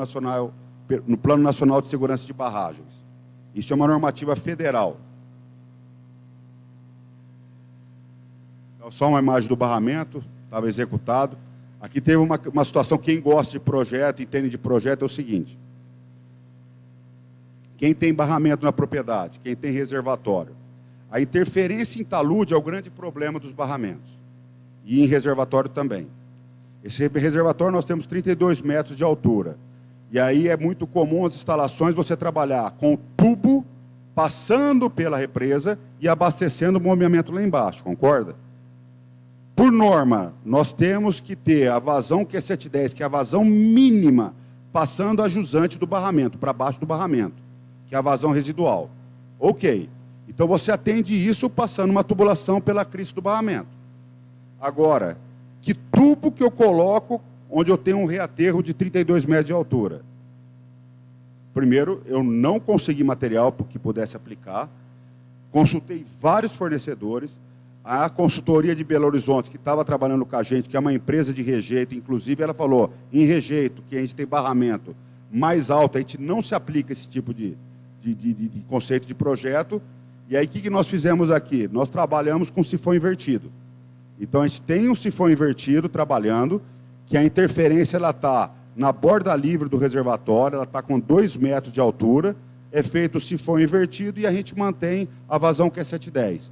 Nacional de Segurança de Barragens. Isso é uma normativa federal. Então, só uma imagem do barramento, estava executado. Aqui teve uma situação, quem gosta de projeto, entende de projeto, é o seguinte. Quem tem barramento na propriedade, quem tem reservatório, a interferência em talude é o grande problema dos barramentos. E em reservatório também. Esse reservatório nós temos 32 metros de altura. E aí é muito comum as instalações você trabalhar com tubo passando pela represa e abastecendo o movimento lá embaixo, concorda? Por norma, nós temos que ter a vazão Q710, que é a vazão mínima, passando a jusante do barramento, para baixo do barramento, que é a vazão residual. Ok. Então você atende isso passando uma tubulação pela crista do barramento. Agora, que tubo que eu coloco onde eu tenho um reaterro de 32 metros de altura? Primeiro, eu não consegui material que pudesse aplicar. Consultei vários fornecedores. A consultoria de Belo Horizonte, que estava trabalhando com a gente, que é uma empresa de rejeito, inclusive, ela falou, em rejeito, que a gente tem barramento mais alto, a gente não se aplica esse tipo de conceito de projeto. E aí, o que nós fizemos aqui? Nós trabalhamos com sifão invertido. Então, a gente tem um sifão invertido trabalhando, que a interferência está na borda livre do reservatório, ela está com 2 metros de altura, é feito o sifão invertido e a gente mantém a vazão que é 710.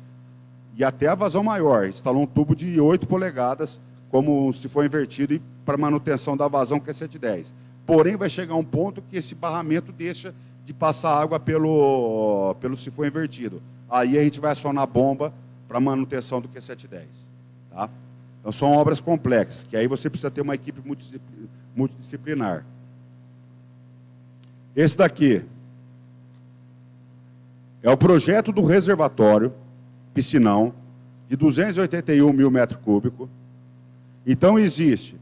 E até a vazão maior, instalou um tubo de 8 polegadas, como se for invertido, e para manutenção da vazão que é 710. Porém, vai chegar um ponto que esse barramento deixa de passar água pelo sifão invertido. Aí a gente vai acionar a bomba para manutenção do Q710. Tá? Então, são obras complexas, que aí você precisa ter uma equipe multidisciplinar. Esse daqui é o projeto do reservatório, piscinão, de 281 mil metros cúbicos. Então, existe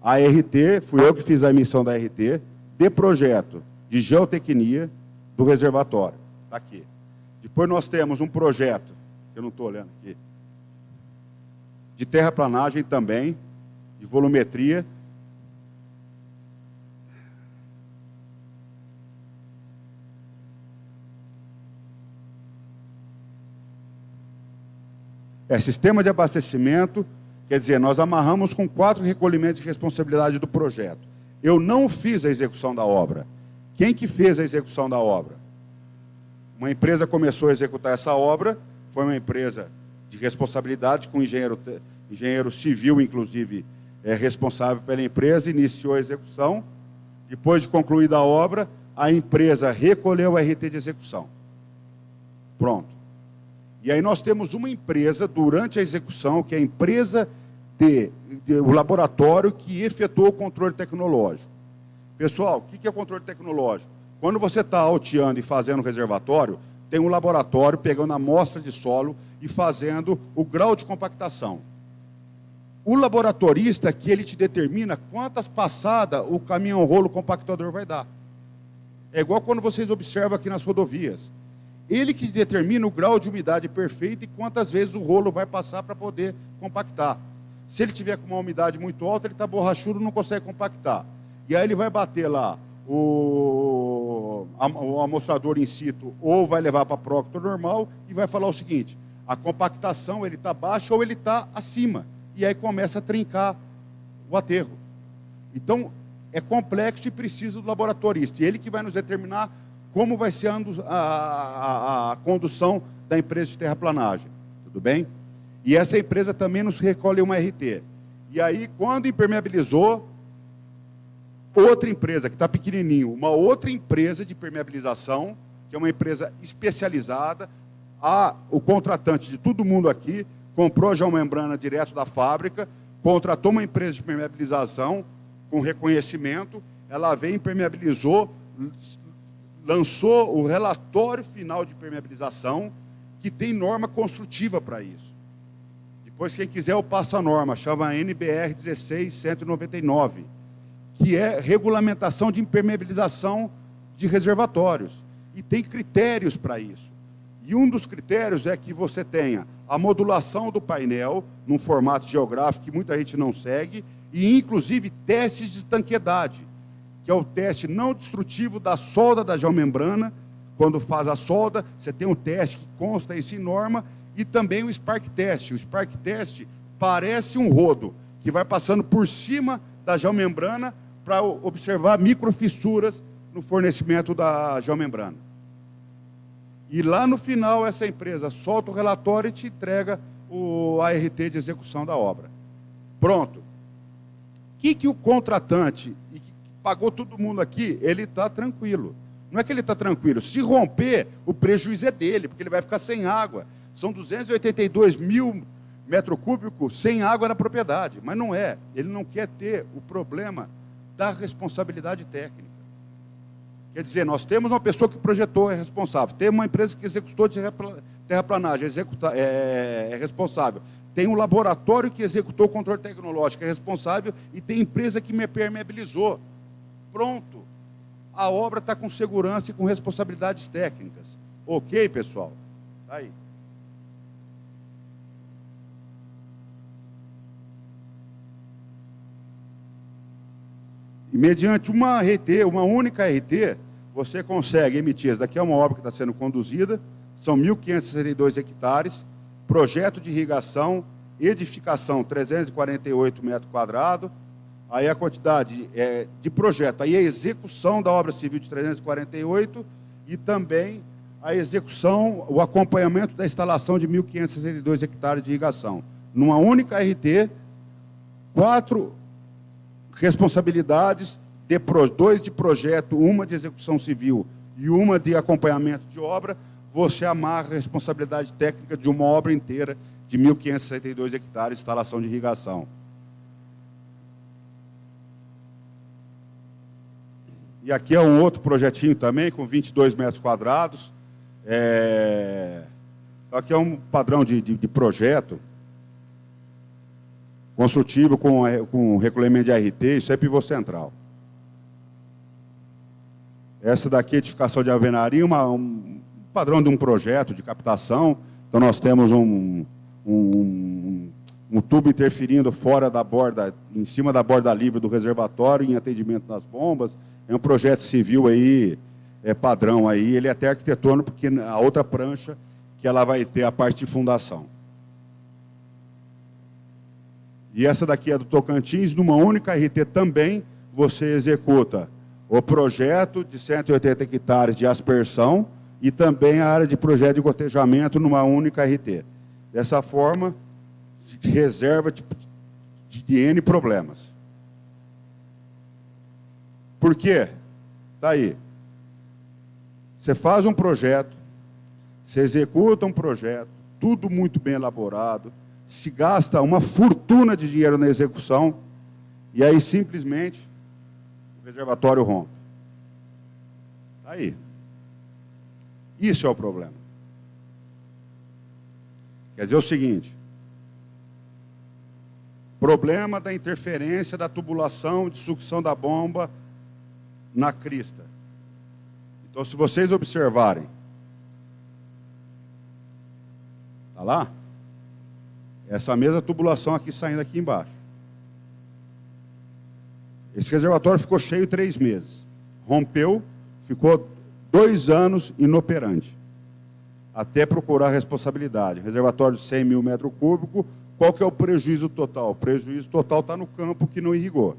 a RT, fui eu que fiz a emissão da RT, de projeto de geotecnia do reservatório. Está aqui. Depois nós temos um projeto, que eu não estou olhando aqui, de terraplanagem também, de volumetria. É sistema de abastecimento, quer dizer, nós amarramos com 4 recolhimentos de responsabilidade do projeto. Eu não fiz a execução da obra. Quem que fez a execução da obra? Uma empresa começou a executar essa obra, foi uma empresa de responsabilidade, com engenheiro civil, inclusive, responsável pela empresa, iniciou a execução. Depois de concluída a obra, a empresa recolheu o RT de execução. Pronto. E aí nós temos uma empresa, durante a execução, que é a empresa o laboratório que efetuou o controle tecnológico. Pessoal, o que é controle tecnológico? Quando você está alteando e fazendo o reservatório, tem um laboratório pegando a amostra de solo e fazendo o grau de compactação. O laboratorista que ele te determina quantas passadas o caminhão-rolo compactador vai dar. É igual quando vocês observam aqui nas rodovias. Ele que determina o grau de umidade perfeito e quantas vezes o rolo vai passar para poder compactar. Se ele tiver com uma umidade muito alta, ele está borrachudo, não consegue compactar. E aí ele vai bater lá o amostrador in situ, ou vai levar para a Proctor normal e vai falar o seguinte, a compactação ele está baixa ou ele está acima. E aí começa a trincar o aterro. Então, é complexo e precisa do laboratorista. E ele que vai nos determinar como vai ser a condução da empresa de terraplanagem. Tudo bem? E essa empresa também nos recolhe uma RT. E aí, quando impermeabilizou, outra empresa, que está pequenininho, uma outra empresa de permeabilização, que é uma empresa especializada, o contratante de todo mundo aqui, comprou a geomembrana direto da fábrica, contratou uma empresa de permeabilização com reconhecimento, ela veio, impermeabilizou, lançou o relatório final de permeabilização, que tem norma construtiva para isso. Depois, quem quiser, eu passo a norma, chama NBR 16199, que é regulamentação de impermeabilização de reservatórios. E tem critérios para isso. E um dos critérios é que você tenha a modulação do painel num formato geográfico que muita gente não segue, e inclusive testes de estanqueidade, que é o teste não destrutivo da solda da geomembrana. Quando faz a solda, você tem um teste que consta isso em norma, e também o Spark Test. O Spark Test parece um rodo, que vai passando por cima da geomembrana para observar microfissuras no fornecimento da geomembrana. E lá no final, essa empresa solta o relatório e te entrega o ART de execução da obra. Pronto. O que o contratante, e que pagou todo mundo aqui, ele está tranquilo. Não é que ele está tranquilo. Se romper, o prejuízo é dele, porque ele vai ficar sem água. São 282 mil metros cúbicos sem água na propriedade. Mas não é. Ele não quer ter o problema da responsabilidade técnica. Quer dizer, nós temos uma pessoa que projetou, é responsável. Temos uma empresa que executou de terraplanagem, é responsável. Tem um laboratório que executou o controle tecnológico, é responsável. E tem empresa que me permeabilizou. Pronto. A obra está com segurança e com responsabilidades técnicas. Ok, pessoal? Tá aí. E mediante uma RT, uma única RT, você consegue emitir. Essa daqui é uma obra que está sendo conduzida, são 1.562 hectares, projeto de irrigação, edificação 348 metros quadrados, aí a quantidade de projeto, aí a execução da obra civil de 348 e também a execução, o acompanhamento da instalação de 1.562 hectares de irrigação. Numa única RT, 4 responsabilidades, 2 de projeto, uma de execução civil e uma de acompanhamento de obra, você amarra a responsabilidade técnica de uma obra inteira de 1.562 hectares de instalação de irrigação. E aqui é um outro projetinho também, com 22 metros quadrados. Aqui é um padrão de projeto construtivo com recolhimento de ART, isso é pivô central. Essa daqui é edificação de alvenaria, um padrão de um projeto de captação. Então nós temos um tubo interferindo fora da borda, em cima da borda livre do reservatório, em atendimento das bombas. É um projeto civil aí, padrão aí, ele é até arquitetônico, porque a outra prancha que ela vai ter a parte de fundação. E essa daqui é do Tocantins, numa única RT também, você executa o projeto de 180 hectares de aspersão e também a área de projeto de gotejamento numa única RT. Dessa forma, reserva de N problemas. Por quê? Está aí. Você faz um projeto, você executa um projeto, tudo muito bem elaborado, se gasta uma fortuna de dinheiro na execução, e aí simplesmente o reservatório rompe. Está aí. Isso é o problema. Quer dizer o seguinte: problema da interferência da tubulação de sucção da bomba na crista. Então, se vocês observarem, está lá? Essa mesma tubulação aqui saindo aqui embaixo. Esse reservatório ficou cheio 3 meses. Rompeu, ficou 2 anos inoperante. Até procurar responsabilidade. Reservatório de 100 mil metros cúbicos, qual que é o prejuízo total? O prejuízo total está no campo que não irrigou.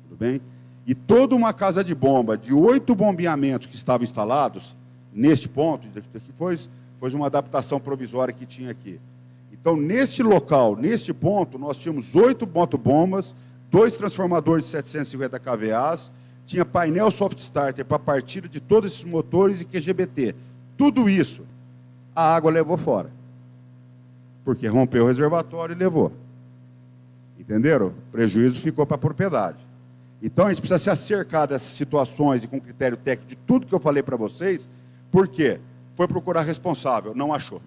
Tudo bem? E toda uma casa de bomba, de 8 bombeamentos que estavam instalados, neste ponto, que foi uma adaptação provisória que tinha aqui. Então, neste local, neste ponto, nós tínhamos 8 motobombas, 2 transformadores de 750 kVA, tinha painel soft starter para partida de todos esses motores e QGBT. Tudo isso, a água levou fora. Porque rompeu o reservatório e levou. Entenderam? O prejuízo ficou para a propriedade. Então, a gente precisa se acercar dessas situações e com critério técnico de tudo que eu falei para vocês. Por quê? Foi procurar responsável, não achou.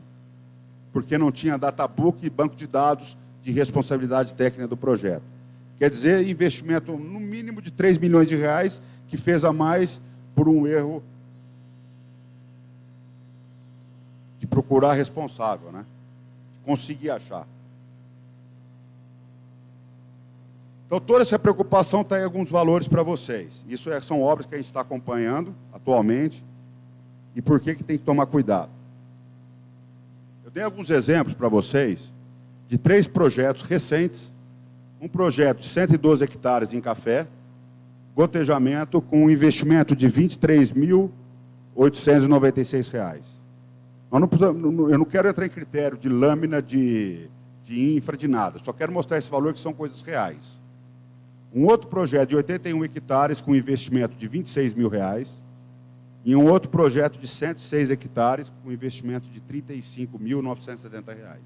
Porque não tinha databook e banco de dados de responsabilidade técnica do projeto. Quer dizer, investimento no mínimo de 3 milhões de reais, que fez a mais por um erro de procurar responsável, né? Conseguir achar. Então, toda essa preocupação está em alguns valores para vocês. Isso são obras que a gente está acompanhando atualmente. E por que tem que tomar cuidado? Eu dei alguns exemplos para vocês de 3 projetos recentes. Um projeto de 112 hectares em café, gotejamento com um investimento de R$ 23.896. Eu não quero entrar em critério de lâmina, de infra, de nada. Só quero mostrar esse valor que são coisas reais. Um outro projeto de 81 hectares com investimento de R$ 26 mil. E um outro projeto de 106 hectares com investimento de R$ 35.970.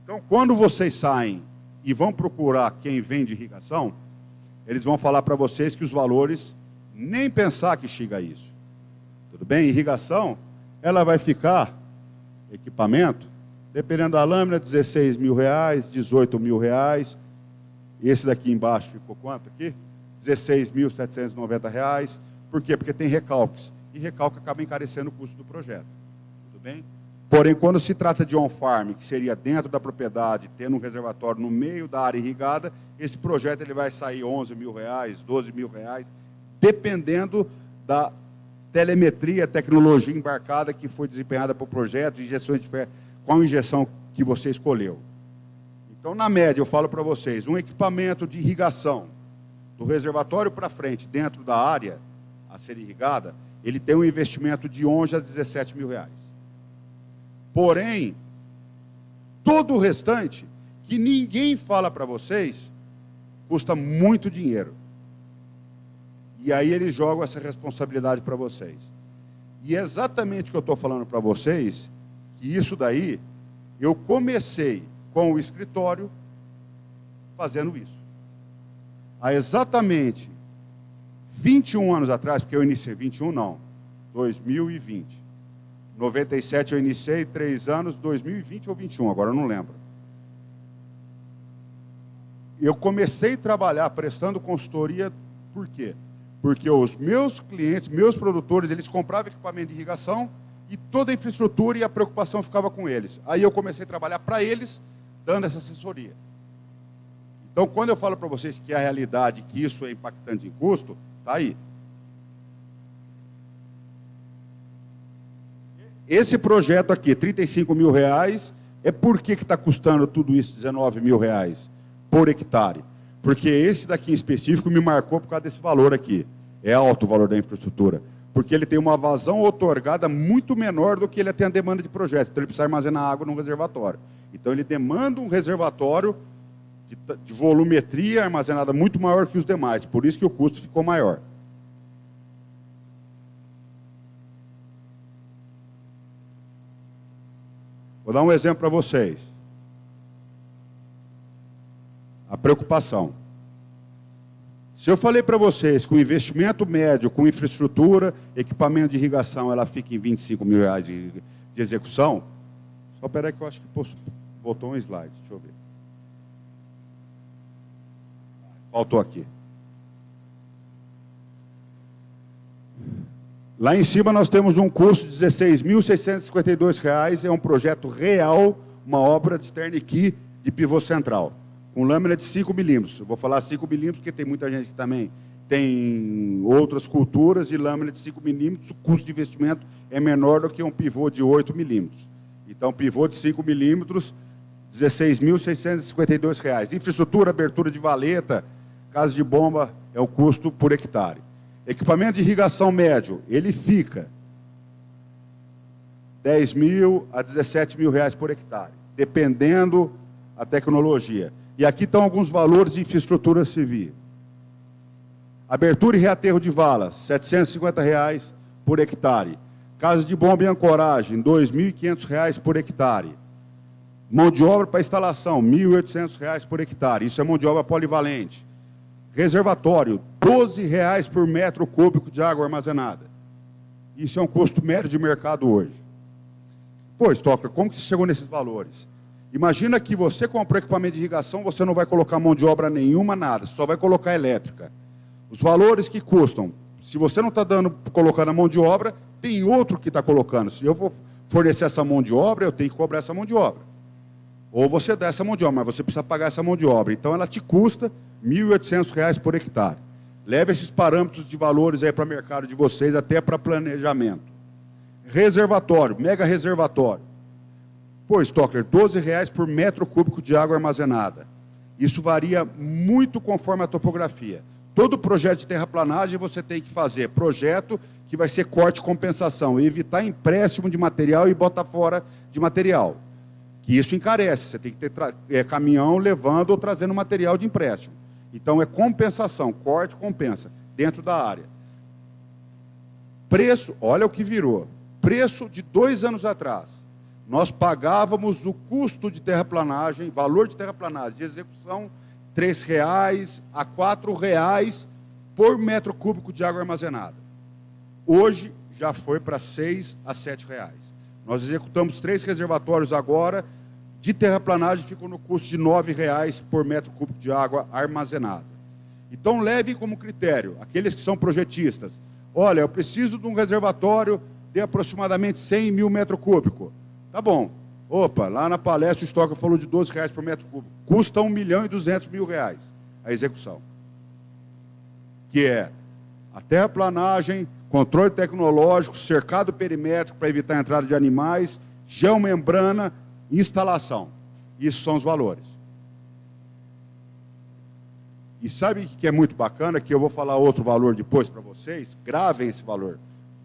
Então, quando vocês saem e vão procurar quem vende irrigação, eles vão falar para vocês que os valores, nem pensar que chega a isso. Tudo bem? Irrigação, ela vai ficar, equipamento, dependendo da lâmina, R$ 16 mil, R$ 18 mil. Esse daqui embaixo ficou quanto aqui? R$ 16.790. Por quê? Porque tem recalques. E recalque acaba encarecendo o custo do projeto. Tudo bem? Porém, quando se trata de on-farm, que seria dentro da propriedade, tendo um reservatório no meio da área irrigada, esse projeto ele vai sair R$ 11 mil, R$ 12 mil, dependendo da telemetria, tecnologia embarcada que foi desempenhada para o projeto, injeções de ferro, qual injeção que você escolheu. Então, na média, eu falo para vocês, um equipamento de irrigação do reservatório para frente, dentro da área a ser irrigada, ele tem um investimento de 11 a 17 mil reais. Porém, todo o restante, que ninguém fala para vocês, custa muito dinheiro. E aí eles jogam essa responsabilidade para vocês. E é exatamente o que eu estou falando para vocês, que isso daí, eu comecei com o escritório fazendo isso. Há exatamente 21 anos atrás, porque eu iniciei, 21 não, 2020. 97 eu iniciei, 3 anos, 2020 ou 21, agora eu não lembro. Eu comecei a trabalhar prestando consultoria, por quê? Porque os meus clientes, meus produtores, eles compravam equipamento de irrigação e toda a infraestrutura e a preocupação ficava com eles. Aí eu comecei a trabalhar para eles, dando essa assessoria. Então, quando eu falo para vocês que a realidade, que isso é impactante em custo, está aí. Esse projeto aqui, R$ 35 mil, é por que está custando tudo isso, R$ 19 mil por hectare? Porque esse daqui em específico me marcou por causa desse valor aqui. É alto o valor da infraestrutura. Porque ele tem uma vazão outorgada muito menor do que ele tem a demanda de projeto. Então, ele precisa armazenar água num reservatório. Então, ele demanda um reservatório de volumetria armazenada muito maior que os demais. Por isso que o custo ficou maior. Vou dar um exemplo para vocês. A preocupação. Se eu falei para vocês que o investimento médio com infraestrutura, equipamento de irrigação, ela fica em R$ 25 mil de execução, só espera aí que eu acho que botou um slide, deixa eu ver. Faltou aqui. Lá em cima nós temos um custo de R$ 16.652, é um projeto real, uma obra de turnkey de pivô central, com lâmina de 5 milímetros. Eu vou falar 5 milímetros porque tem muita gente que também tem outras culturas e lâmina de 5 milímetros, o custo de investimento é menor do que um pivô de 8 milímetros. Então, pivô de 5 milímetros, R$ 16.652. Infraestrutura, abertura de valeta, casa de bomba, é o custo por hectare. Equipamento de irrigação médio, ele fica R$ 10 mil a R$ 17 mil por hectare, dependendo da tecnologia. E aqui estão alguns valores de infraestrutura civil. Abertura e reaterro de valas, R$ 750 por hectare. Casa de bomba e ancoragem, R$ 2.500 por hectare. Mão de obra para instalação, R$ 1.800 por hectare. Isso é mão de obra polivalente. Reservatório, R$ 12 por metro cúbico de água armazenada. Isso é um custo médio de mercado hoje. Pô, Stocker, como que você chegou nesses valores? Imagina que você comprou equipamento de irrigação, você não vai colocar mão de obra nenhuma, nada, só vai colocar elétrica. Os valores que custam, se você não está colocando a mão de obra, tem outro que está colocando. Se eu vou fornecer essa mão de obra, eu tenho que cobrar essa mão de obra. Ou você dá essa mão de obra, mas você precisa pagar essa mão de obra. Então, ela te custa R$ 1.800 por hectare. Leve esses parâmetros de valores aí para o mercado de vocês, até para planejamento. Reservatório, mega reservatório. Pô, Stockler, R$ 12,00 por metro cúbico de água armazenada. Isso varia muito conforme a topografia. Todo projeto de terraplanagem você tem que fazer projeto que vai ser corte e compensação, e evitar empréstimo de material e botar fora de material. Que isso encarece, você tem que ter caminhão levando ou trazendo material de empréstimo. Então, é compensação, corte, compensa, dentro da área. Preço, olha o que virou. Preço de 2 anos atrás. Nós pagávamos o custo de terraplanagem, valor de terraplanagem, de execução, R$ 3,00 a R$ 4,00 por metro cúbico de água armazenada. Hoje, já foi para R$ 6,00 a R$ 7,00. Nós executamos 3 reservatórios agora, de terraplanagem ficam no custo de R$ 9,00 por metro cúbico de água armazenada. Então, levem como critério, aqueles que são projetistas, olha, eu preciso de um reservatório de aproximadamente 100 mil metros cúbicos. Tá bom. Opa, lá na palestra o Stockler falou de R$ 12,00 por metro cúbico. Custa R$ 1.200.000 a execução. Que é a terraplanagem, controle tecnológico, cercado perimétrico para evitar a entrada de animais, geomembrana, instalação. Isso são os valores. E sabe o que é muito bacana? Que eu vou falar outro valor depois para vocês. Gravem esse valor.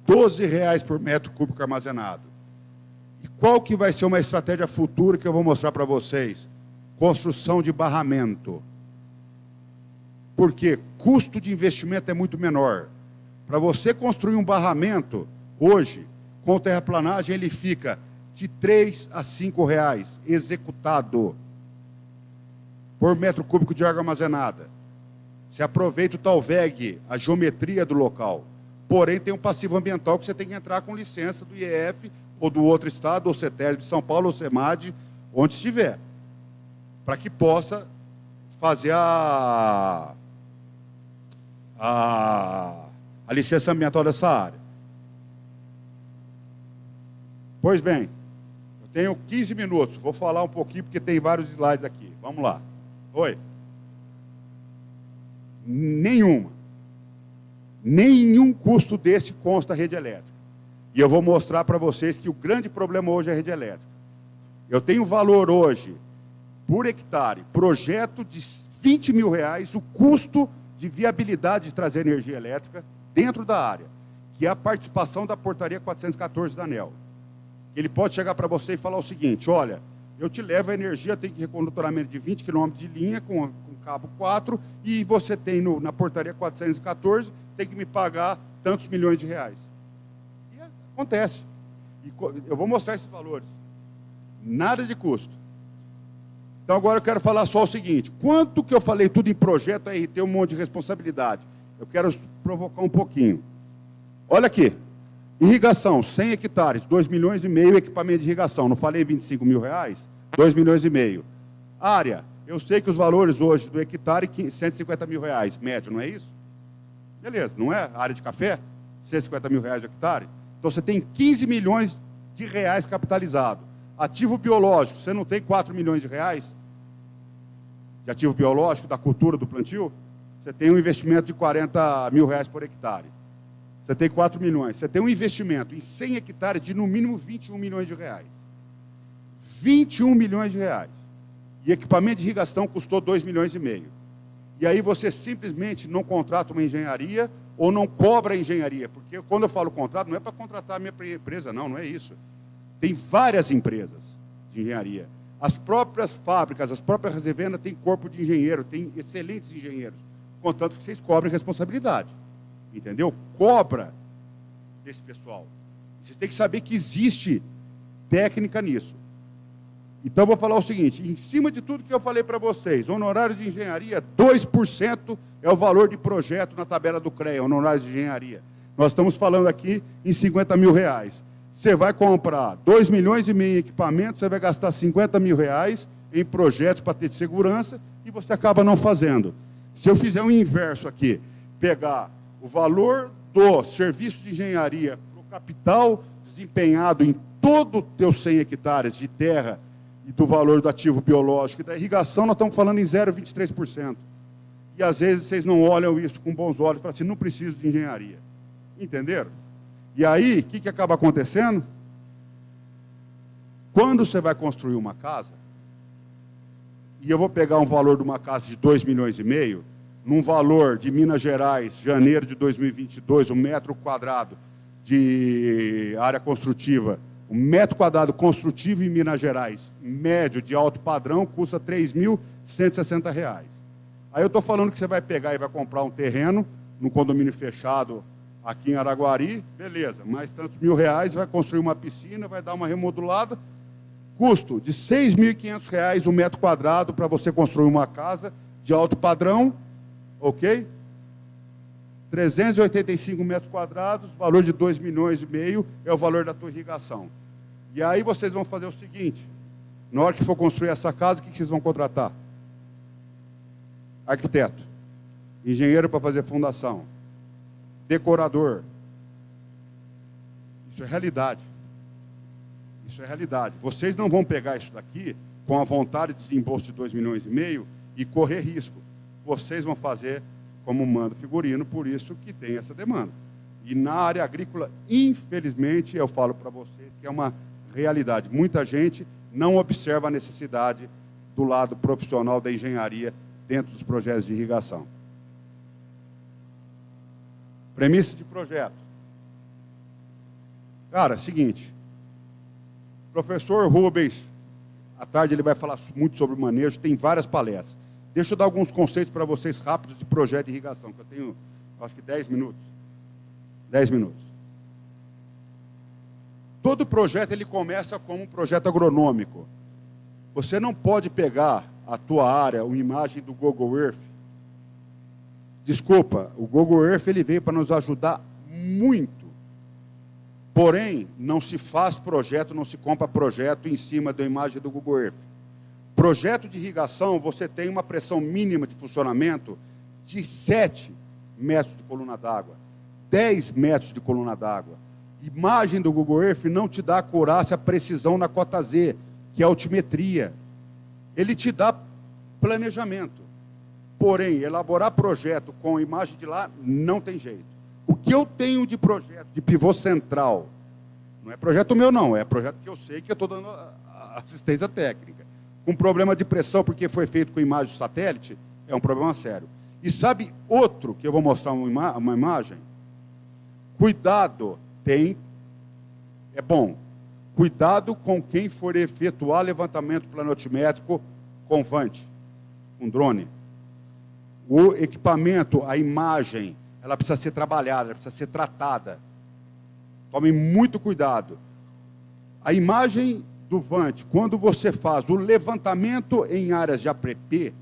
R$ 12,00 por metro cúbico armazenado. E qual que vai ser uma estratégia futura que eu vou mostrar para vocês? Construção de barramento. Porque custo de investimento é muito menor. Para você construir um barramento, hoje, com terraplanagem, ele fica de R$ 3 a R$ 5,00 executado por metro cúbico de água armazenada. Você aproveita o Talveg, a geometria do local. Porém, tem um passivo ambiental que você tem que entrar com licença do IEF, ou do outro estado, ou CETESB de São Paulo, ou CEMAD, onde estiver, para que possa fazer a licença ambiental dessa área. Pois bem, eu tenho 15 minutos, vou falar um pouquinho, porque tem vários slides aqui. Vamos lá. Oi. Nenhum custo desse consta a rede elétrica. E eu vou mostrar para vocês que o grande problema hoje é a rede elétrica. Eu tenho valor hoje, por hectare, projeto de R$ 20 mil, o custo de viabilidade de trazer energia elétrica dentro da área, que é a participação da portaria 414 da ANEEL. Ele pode chegar para você e falar o seguinte, olha, eu te levo a energia, tem que recondutoramento de 20 km de linha com cabo 4, e você tem na portaria 414, tem que me pagar tantos milhões de reais. E acontece. E eu vou mostrar esses valores. Nada de custo. Então agora eu quero falar só o seguinte, quanto que eu falei tudo em projeto aí, tem um monte de responsabilidade. Eu quero provocar um pouquinho. Olha aqui, irrigação, 100 hectares, 2,5 milhões, equipamento de irrigação, não falei 25 mil reais? 2,5 milhões. Área, eu sei que os valores hoje do hectare, 150 mil reais, médio, não é isso? Beleza, não é? Área de café, 150 mil reais de hectare. Então você tem 15 milhões de reais capitalizado. Ativo biológico, você não tem 4 milhões de reais de ativo biológico, da cultura, do plantio? Você tem um investimento de 40 mil reais por hectare. Você tem 4 milhões. Você tem um investimento em 100 hectares de no mínimo 21 milhões de reais. 21 milhões de reais. E equipamento de irrigação custou 2,5 milhões. E aí você simplesmente não contrata uma engenharia ou não cobra a engenharia. Porque quando eu falo contrato, não é para contratar a minha empresa, não é isso. Tem várias empresas de engenharia. As próprias fábricas, as próprias revendas têm corpo de engenheiro, tem excelentes engenheiros. Contanto que vocês cobrem responsabilidade. Entendeu? Cobra desse pessoal. Vocês têm que saber que existe técnica nisso. Então, eu vou falar o seguinte, em cima de tudo que eu falei para vocês, honorário de engenharia, 2% é o valor de projeto na tabela do CREA, honorário de engenharia. Nós estamos falando aqui em 50 mil reais. Você vai comprar 2,5 milhões em equipamento, você vai gastar 50 mil reais em projetos para ter segurança e você acaba não fazendo. Se eu fizer o inverso aqui, pegar o valor do serviço de engenharia para o capital desempenhado em todo o teu 100 hectares de terra e do valor do ativo biológico e da irrigação, nós estamos falando em 0,23%. E às vezes vocês não olham isso com bons olhos, falam assim, não preciso de engenharia. Entenderam? E aí, o que acaba acontecendo? Quando você vai construir uma casa, e eu vou pegar um valor de uma casa de 2,5 milhões, num valor de Minas Gerais, janeiro de 2022, um metro quadrado de área construtiva, um metro quadrado construtivo em Minas Gerais, médio de alto padrão, custa R$ 3.160. Aí eu estou falando que você vai pegar e vai comprar um terreno, num condomínio fechado aqui em Araguari, beleza, mais tantos R$ 1.000, vai construir uma piscina, vai dar uma remodulada, custo de R$ 6.500 o metro quadrado para você construir uma casa de alto padrão, ok? 385 metros quadrados, valor de 2,5 milhões é o valor da tua irrigação. E aí vocês vão fazer o seguinte, na hora que for construir essa casa, o que vocês vão contratar? Arquiteto, engenheiro para fazer fundação, decorador. Isso é realidade. Isso é realidade. Vocês não vão pegar isso daqui com a vontade de desembolso de 2,5 milhões e correr risco. Vocês vão fazer como manda o figurino, por isso que tem essa demanda. E na área agrícola, infelizmente, eu falo para vocês que é uma realidade. Muita gente não observa a necessidade do lado profissional da engenharia dentro dos projetos de irrigação. Premissa de projeto. Cara, seguinte, professor Rubens, à tarde ele vai falar muito sobre o manejo, tem várias palestras. Deixa eu dar alguns conceitos para vocês rápidos de projeto de irrigação, que eu tenho, acho que 10 minutos. 10 minutos. Todo projeto ele começa como um projeto agronômico. Você não pode pegar a tua área, uma imagem do Google Earth. Desculpa, o Google Earth ele veio para nos ajudar muito. Porém, não se faz projeto, não se compra projeto em cima da imagem do Google Earth. Projeto de irrigação, você tem uma pressão mínima de funcionamento de 7 metros de coluna d'água, 10 metros de coluna d'água. Imagem do Google Earth não te dá a acurácia, a precisão na cota Z, que é a altimetria. Ele te dá planejamento. Porém, elaborar projeto com imagem de lá, não tem jeito. O que eu tenho de projeto de pivô central, não é projeto meu não, é projeto que eu sei que eu estou dando assistência técnica. Com problema de pressão, porque foi feito com imagem de satélite, é um problema sério. E sabe outro, que eu vou mostrar uma imagem? Cuidado, é bom. Cuidado com quem for efetuar levantamento planotimétrico com VANT, com drone. O equipamento, a imagem, ela precisa ser trabalhada, ela precisa ser tratada. Tomem muito cuidado. A imagem do VANT, quando você faz o levantamento em áreas de APP,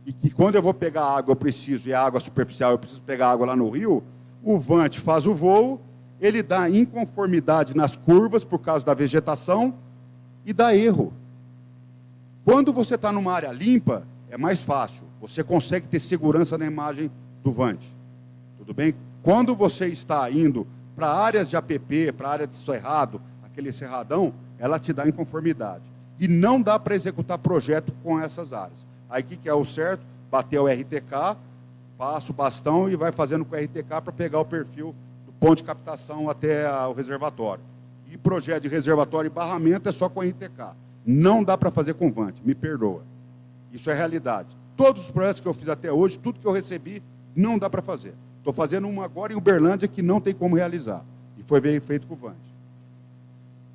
e que quando eu vou pegar água, eu preciso, e a água superficial, eu preciso pegar água lá no rio, o VANT faz o voo, ele dá inconformidade nas curvas por causa da vegetação e dá erro. Quando você está numa área limpa, é mais fácil. Você consegue ter segurança na imagem do VANT. Tudo bem? Quando você está indo para áreas de APP, para a área de cerrado, aquele cerradão, ela te dá inconformidade. E não dá para executar projeto com essas áreas. Aí o que é o certo? Bater o RTK, passa o bastão e vai fazendo com o RTK para pegar o perfil do ponto de captação até o reservatório. E projeto de reservatório e barramento é só com RTK. Não dá para fazer com VANT, me perdoa. Isso é realidade. Todos os projetos que eu fiz até hoje, tudo que eu recebi, não dá para fazer. Estou fazendo um agora em Uberlândia que não tem como realizar. E foi feito com o VANT.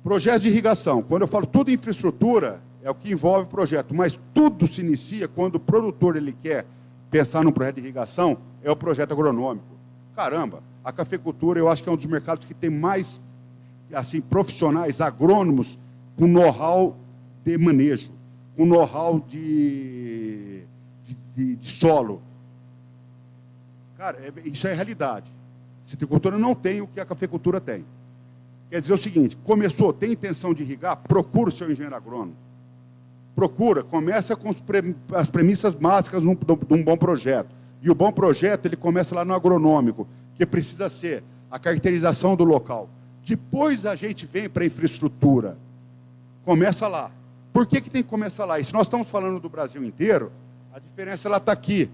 Projetos de irrigação. Quando eu falo tudo infraestrutura, é o que envolve o projeto. Mas tudo se inicia quando o produtor ele quer pensar num projeto de irrigação, é o projeto agronômico. Caramba, a cafeicultura eu acho que é um dos mercados que tem mais assim, profissionais, agrônomos, com know-how de manejo, com know-how de solo. Cara, isso é realidade. A citricultura não tem o que a cafeicultura tem. Quer dizer o seguinte, começou, tem intenção de irrigar, procura o seu engenheiro agrônomo. Procura, começa com as premissas básicas de um bom projeto. E o bom projeto, ele começa lá no agronômico, que precisa ser a caracterização do local. Depois a gente vem para a infraestrutura. Começa lá. Por que tem que começar lá? E se nós estamos falando do Brasil inteiro, a diferença está aqui.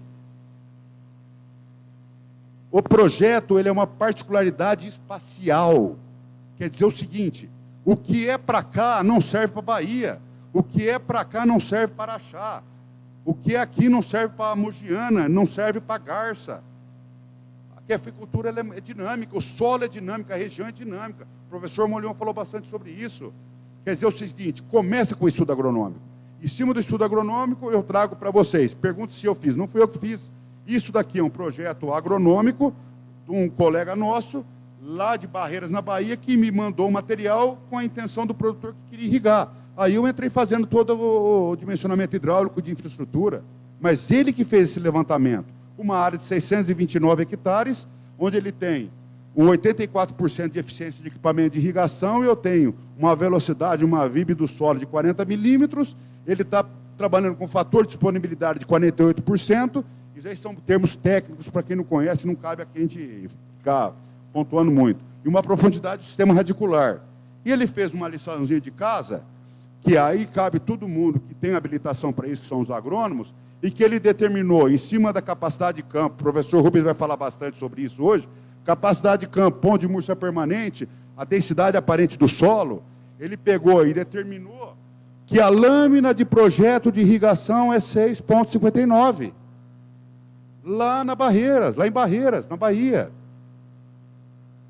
O projeto ele é uma particularidade espacial. Quer dizer o seguinte, o que é para cá não serve para a Bahia. O que é para cá não serve para Araxá. O que é aqui não serve para a Mogiana, não serve para a Garça. Aqui a aquicultura ela é dinâmica, o solo é dinâmico, a região é dinâmica. O professor Molhão falou bastante sobre isso. Quer dizer o seguinte, começa com o estudo agronômico. Em cima do estudo agronômico, eu trago para vocês. Pergunto se eu fiz. Não fui eu que fiz. Isso daqui é um projeto agronômico de um colega nosso, lá de Barreiras, na Bahia, que me mandou o material com a intenção do produtor que queria irrigar. Aí eu entrei fazendo todo o dimensionamento hidráulico de infraestrutura. Mas ele que fez esse levantamento. Uma área de 629 hectares, onde ele tem um 84% de eficiência de equipamento de irrigação, e eu tenho uma velocidade, uma VIB do solo de 40 milímetros, ele está trabalhando com fator de disponibilidade de 48%, isso aí são termos técnicos, para quem não conhece, não cabe aqui a gente ficar pontuando muito. E uma profundidade do sistema radicular. E ele fez uma liçãozinha de casa, que aí cabe todo mundo que tem habilitação para isso, que são os agrônomos, e que ele determinou, em cima da capacidade de campo, o professor Rubens vai falar bastante sobre isso hoje, capacidade de campo, ponto de murcha permanente, a densidade aparente do solo, ele pegou e determinou que a lâmina de projeto de irrigação é 6,59. Lá na Barreiras, lá em Barreiras, na Bahia.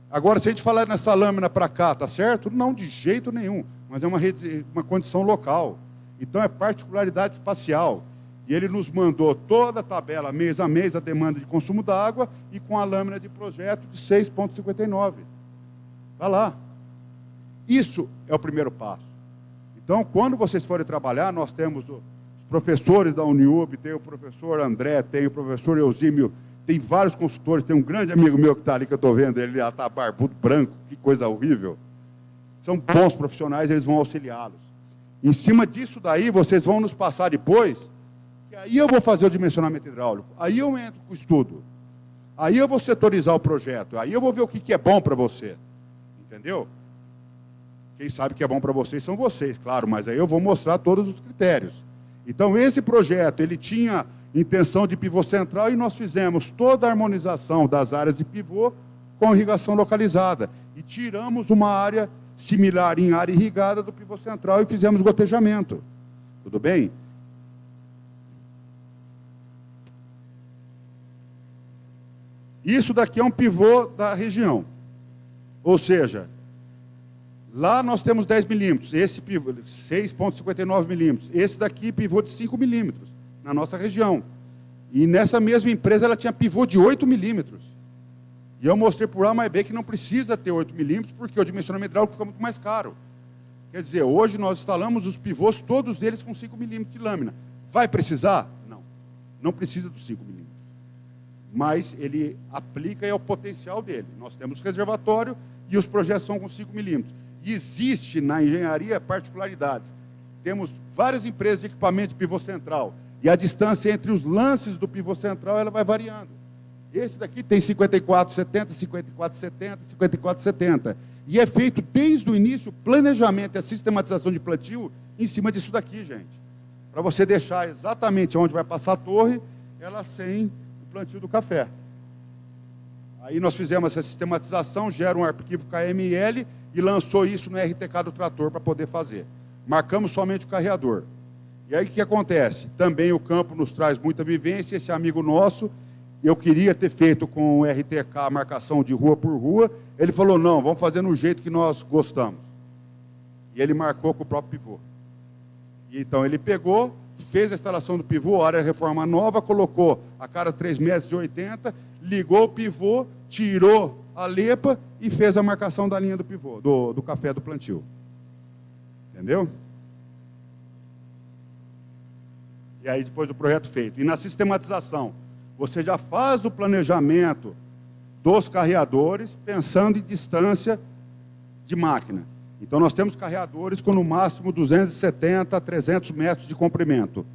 Agora, se a gente falar nessa lâmina para cá, tá certo? Não, de jeito nenhum, mas é uma condição local. Então, é particularidade espacial. E ele nos mandou toda a tabela, mês a mês, a demanda de consumo d'água e com a lâmina de projeto de 6,59. Está lá. Isso é o primeiro passo. Então, quando vocês forem trabalhar, nós temos os professores da Uniub, tem o professor André, tem o professor Eusímio, tem vários consultores, tem um grande amigo meu que está ali, que eu estou vendo, ele já está barbudo, branco, que coisa horrível. São bons profissionais, eles vão auxiliá-los. Em cima disso daí, vocês vão nos passar depois, que aí eu vou fazer o dimensionamento hidráulico, aí eu entro com o estudo, aí eu vou setorizar o projeto, aí eu vou ver o que é bom para você, entendeu? Quem sabe que é bom para vocês são vocês, claro, mas aí eu vou mostrar todos os critérios. Então, esse projeto, ele tinha intenção de pivô central e nós fizemos toda a harmonização das áreas de pivô com irrigação localizada. E tiramos uma área similar em área irrigada do pivô central e fizemos gotejamento. Tudo bem? Isso daqui é um pivô da região. Ou seja, lá nós temos 10 milímetros, esse pivô, 6,59 milímetros. Esse daqui, pivô de 5 milímetros, na nossa região. E nessa mesma empresa, ela tinha pivô de 8 milímetros. E eu mostrei por A mais B que não precisa ter 8 milímetros, porque o dimensionamento hidráulico fica muito mais caro. Quer dizer, hoje nós instalamos os pivôs, todos eles com 5 milímetros de lâmina. Vai precisar? Não. Não precisa dos 5 milímetros. Mas ele aplica e é o potencial dele. Nós temos reservatório e os projetos são com 5 milímetros. E existe na engenharia particularidades. Temos várias empresas de equipamento de pivô central. E a distância entre os lances do pivô central ela vai variando. Esse daqui tem 54,70, 54,70, 54,70. E é feito desde o início o planejamento e a sistematização de plantio em cima disso daqui, gente. Para você deixar exatamente onde vai passar a torre, ela sem o plantio do café. Aí nós fizemos essa sistematização, gera um arquivo KML e lançou isso no RTK do trator para poder fazer. Marcamos somente o carreador. E aí o que acontece? Também o campo nos traz muita vivência, esse amigo nosso, eu queria ter feito com o RTK a marcação de rua por rua, ele falou, não, vamos fazer no jeito que nós gostamos. E ele marcou com o próprio pivô. E então ele pegou, fez a instalação do pivô, área de reforma nova, colocou a cada 3,80 m, ligou o pivô, tirou a lepa e fez a marcação da linha do pivô, do café do plantio. Entendeu? E aí depois do projeto feito. E na sistematização, você já faz o planejamento dos carreadores pensando em distância de máquina. Então nós temos carreadores com no máximo 270 a 300 metros de comprimento,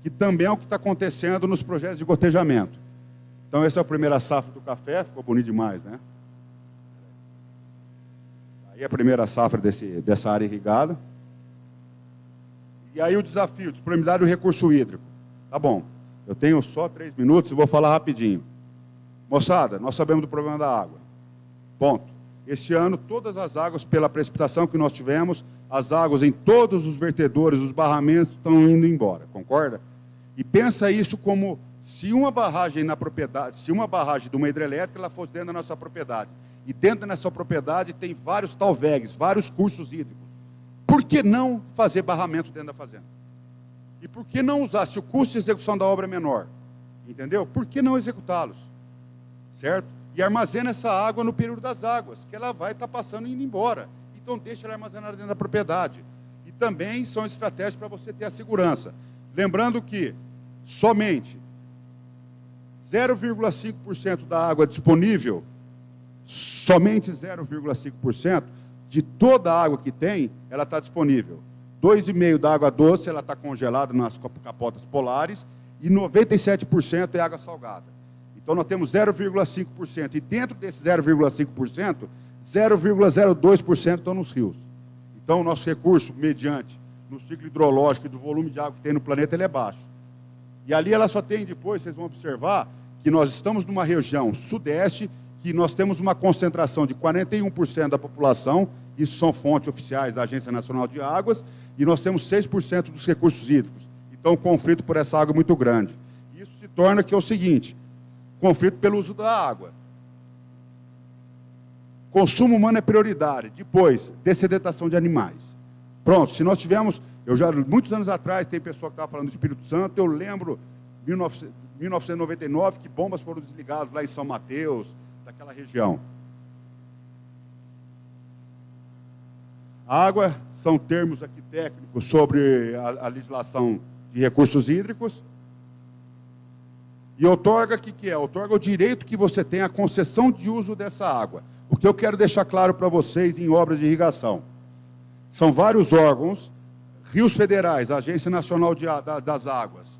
que também é o que está acontecendo nos projetos de gotejamento. Então essa é a primeira safra do café, ficou bonito demais, né? Aí é a primeira safra dessa área irrigada. E aí o desafio, disponibilidade do recurso hídrico. Tá bom, eu tenho só 3 minutos e vou falar rapidinho. Moçada, nós sabemos do problema da água. Ponto. Este ano, todas as águas, pela precipitação que nós tivemos, as águas em todos os vertedores, os barramentos, estão indo embora, concorda? E pensa isso como se uma barragem na propriedade, se uma barragem de uma hidrelétrica, ela fosse dentro da nossa propriedade. E dentro dessa propriedade tem vários talvegs, vários cursos hídricos. Por que não fazer barramento dentro da fazenda? E por que não usar, se o custo de execução da obra é menor? Entendeu? Por que não executá-los? Certo? E armazena essa água no período das águas, que ela vai estar passando e indo embora. Então, deixa ela armazenada dentro da propriedade. E também são estratégias para você ter a segurança. Lembrando que somente 0,5% da água disponível, somente 0,5% de toda a água que tem, ela está disponível. 2,5% da água doce, ela está congelada nas capotas polares, e 97% é água salgada. Então, nós temos 0,5%. E dentro desse 0,5%, 0,02% estão nos rios. Então, o nosso recurso, mediante no ciclo hidrológico e do volume de água que tem no planeta, ele é baixo. E ali ela só tem depois, vocês vão observar, que nós estamos numa região sudeste, que nós temos uma concentração de 41% da população, isso são fontes oficiais da Agência Nacional de Águas, e nós temos 6% dos recursos hídricos. Então, o conflito por essa água é muito grande. Isso se torna que é o seguinte: conflito pelo uso da água. Consumo humano é prioridade. Depois, dessedentação de animais. Pronto, se nós tivermos... muitos anos atrás, tem pessoa que estava falando do Espírito Santo, eu lembro, 1999, que bombas foram desligadas lá em São Mateus, daquela região. Água são termos aqui técnicos sobre a legislação de recursos hídricos. E outorga, o que é? Outorga o direito que você tem à concessão de uso dessa água. O que eu quero deixar claro para vocês em obras de irrigação. São vários órgãos, Rios Federais, Agência Nacional das Águas,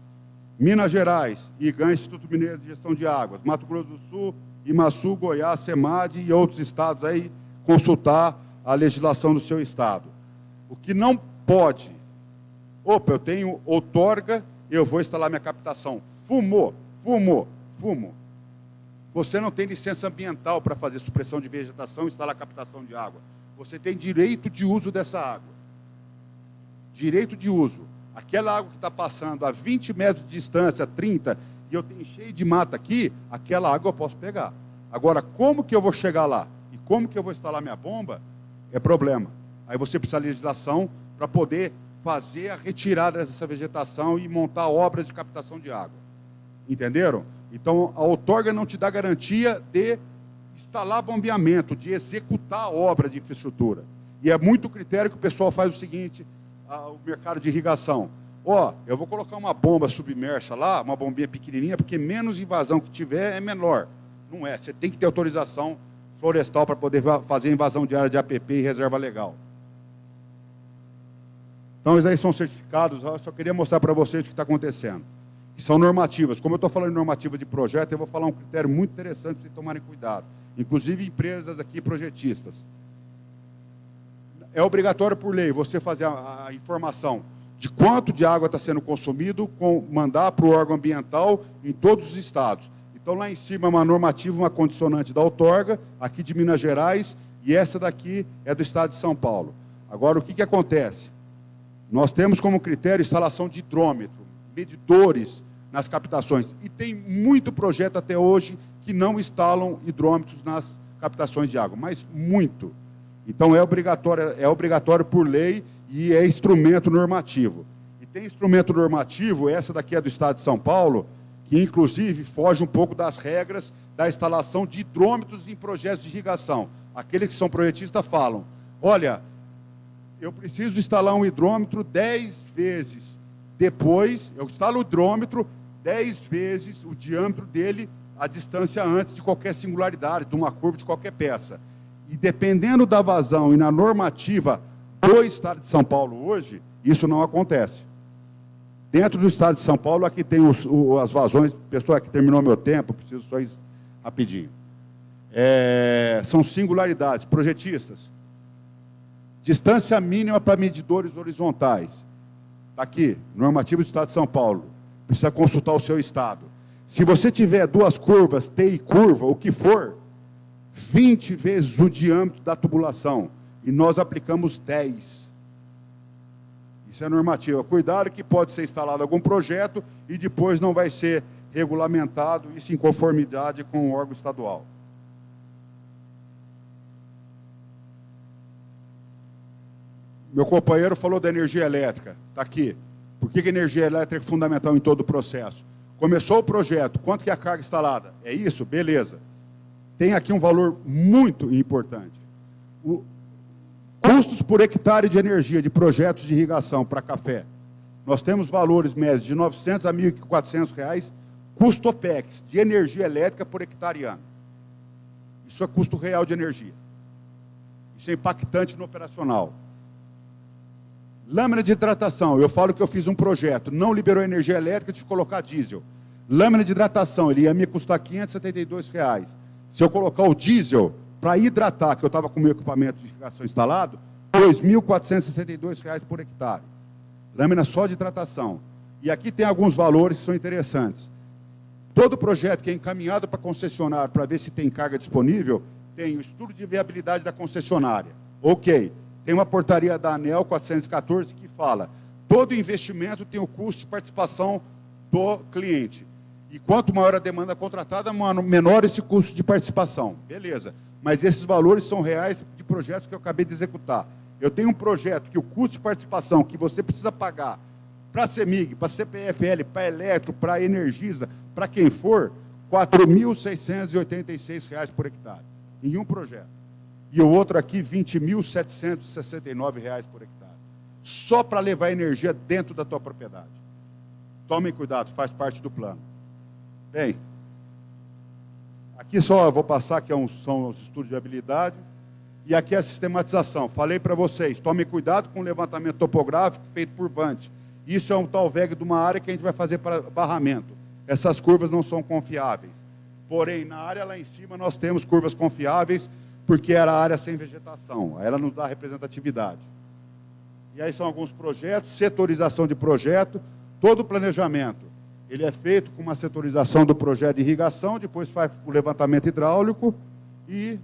Minas Gerais, IGAN, Instituto Mineiro de Gestão de Águas, Mato Grosso do Sul, IMASU, Goiás, SEMAD e outros estados aí, consultar a legislação do seu estado. O que não pode, eu tenho outorga, eu vou instalar minha captação. Fumou. Você não tem licença ambiental para fazer supressão de vegetação e instalar captação de água. Você tem direito de uso dessa água. Direito de uso. Aquela água que está passando a 20 metros de distância, 30, e eu tenho cheio de mata aqui, aquela água eu posso pegar. Agora, como que eu vou chegar lá? E como que eu vou instalar minha bomba? É problema. Aí você precisa de legislação para poder fazer a retirada dessa vegetação e montar obras de captação de água. Entenderam? Então, a outorga não te dá garantia de instalar bombeamento, de executar a obra de infraestrutura. E é muito critério que o pessoal faz o seguinte, o mercado de irrigação. Eu vou colocar uma bomba submersa lá, uma bombinha pequenininha, porque menos invasão que tiver é menor. Não é, você tem que ter autorização florestal para poder fazer invasão de área de APP e reserva legal. Então, eles aí são certificados, eu só queria mostrar para vocês o que está acontecendo. Que são normativas. Como eu estou falando de normativa de projeto, eu vou falar um critério muito interessante para vocês tomarem cuidado. Inclusive empresas aqui projetistas. É obrigatório por lei você fazer a informação de quanto de água está sendo consumido, mandar para o órgão ambiental em todos os estados. Então, lá em cima é uma normativa, uma condicionante da outorga, aqui de Minas Gerais, e essa daqui é do estado de São Paulo. Agora, o que acontece? Nós temos como critério instalação de hidrômetro, medidores nas captações. E tem muito projeto até hoje que não instalam hidrômetros nas captações de água, mas muito. Então, é obrigatório por lei e é instrumento normativo. E tem instrumento normativo, essa daqui é do estado de São Paulo, que inclusive foge um pouco das regras da instalação de hidrômetros em projetos de irrigação. Aqueles que são projetistas falam, olha, eu preciso instalar um hidrômetro 10 vezes. Depois, eu instalo o hidrômetro 10 vezes o diâmetro dele, a distância antes de qualquer singularidade, de uma curva de qualquer peça. E dependendo da vazão e na normativa do estado de São Paulo hoje, isso não acontece. Dentro do estado de São Paulo, aqui tem as vazões, pessoal, que terminou meu tempo, preciso só isso rapidinho. São singularidades, projetistas. Distância mínima para medidores horizontais. Está aqui, normativo do Estado de São Paulo. Precisa consultar o seu estado. Se você tiver duas curvas, T e curva, o que for, 20 vezes o diâmetro da tubulação. E nós aplicamos 10. Isso é normativa. Cuidado que pode ser instalado algum projeto e depois não vai ser regulamentado, isso em conformidade com o órgão estadual. Meu companheiro falou da energia elétrica. Está aqui. Por que a energia elétrica é fundamental em todo o processo? Começou o projeto, quanto que é a carga instalada? É isso? Beleza. Tem aqui um valor muito importante. Custos por hectare de energia de projetos de irrigação para café. Nós temos valores médios de R$ 900 a R$ 1.400, custo OPEX de energia elétrica por hectare ano. Isso é custo real de energia. Isso é impactante no operacional. Lâmina de hidratação, eu falo que eu fiz um projeto, não liberou energia elétrica, tive que colocar diesel. Lâmina de hidratação, ele ia me custar R$ 572. Se eu colocar o diesel para hidratar, que eu estava com o meu equipamento de irrigação instalado, R$ 2.462 por hectare. Lâmina só de hidratação. E aqui tem alguns valores que são interessantes. Todo projeto que é encaminhado para concessionário para ver se tem carga disponível, tem o estudo de viabilidade da concessionária. Ok. Tem uma portaria da ANEEL 414 que fala: todo investimento tem o custo de participação do cliente. E quanto maior a demanda contratada, menor esse custo de participação. Beleza. Mas esses valores são reais de projetos que eu acabei de executar. Eu tenho um projeto que o custo de participação que você precisa pagar para a CEMIG, para a CPFL, para a Eletro, para a Energisa, para quem for, R$ 4.686 por hectare. Em um projeto. E o outro aqui, R$ 20.769 por hectare. Só para levar energia dentro da tua propriedade. Tomem cuidado, faz parte do plano. Bem, aqui só vou passar, que são os estudos de habilidade, e aqui é a sistematização. Falei para vocês, tomem cuidado com o levantamento topográfico feito por Vant. Isso é um tal VEG de uma área que a gente vai fazer para barramento. Essas curvas não são confiáveis. Porém, na área lá em cima nós temos curvas confiáveis, porque era área sem vegetação. Ela nos dá representatividade. E aí são alguns projetos, setorização de projeto, todo o planejamento. Ele é feito com uma setorização do projeto de irrigação, depois faz o levantamento hidráulico e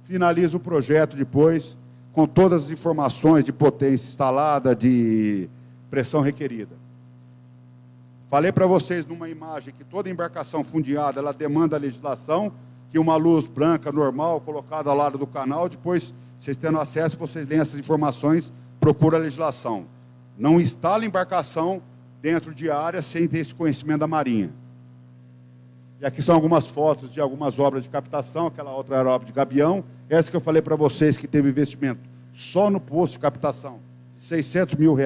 finaliza o projeto depois com todas as informações de potência instalada, de pressão requerida. Falei para vocês numa imagem que toda embarcação fundeada, ela demanda a legislação, que uma luz branca normal colocada ao lado do canal, depois, vocês tendo acesso, vocês leem essas informações, procura a legislação. Não instala embarcação dentro de área sem ter esse conhecimento da Marinha. E aqui são algumas fotos de algumas obras de captação, aquela outra era a obra de Gabião, essa que eu falei para vocês que teve investimento só no posto de captação, de R$ 600 mil,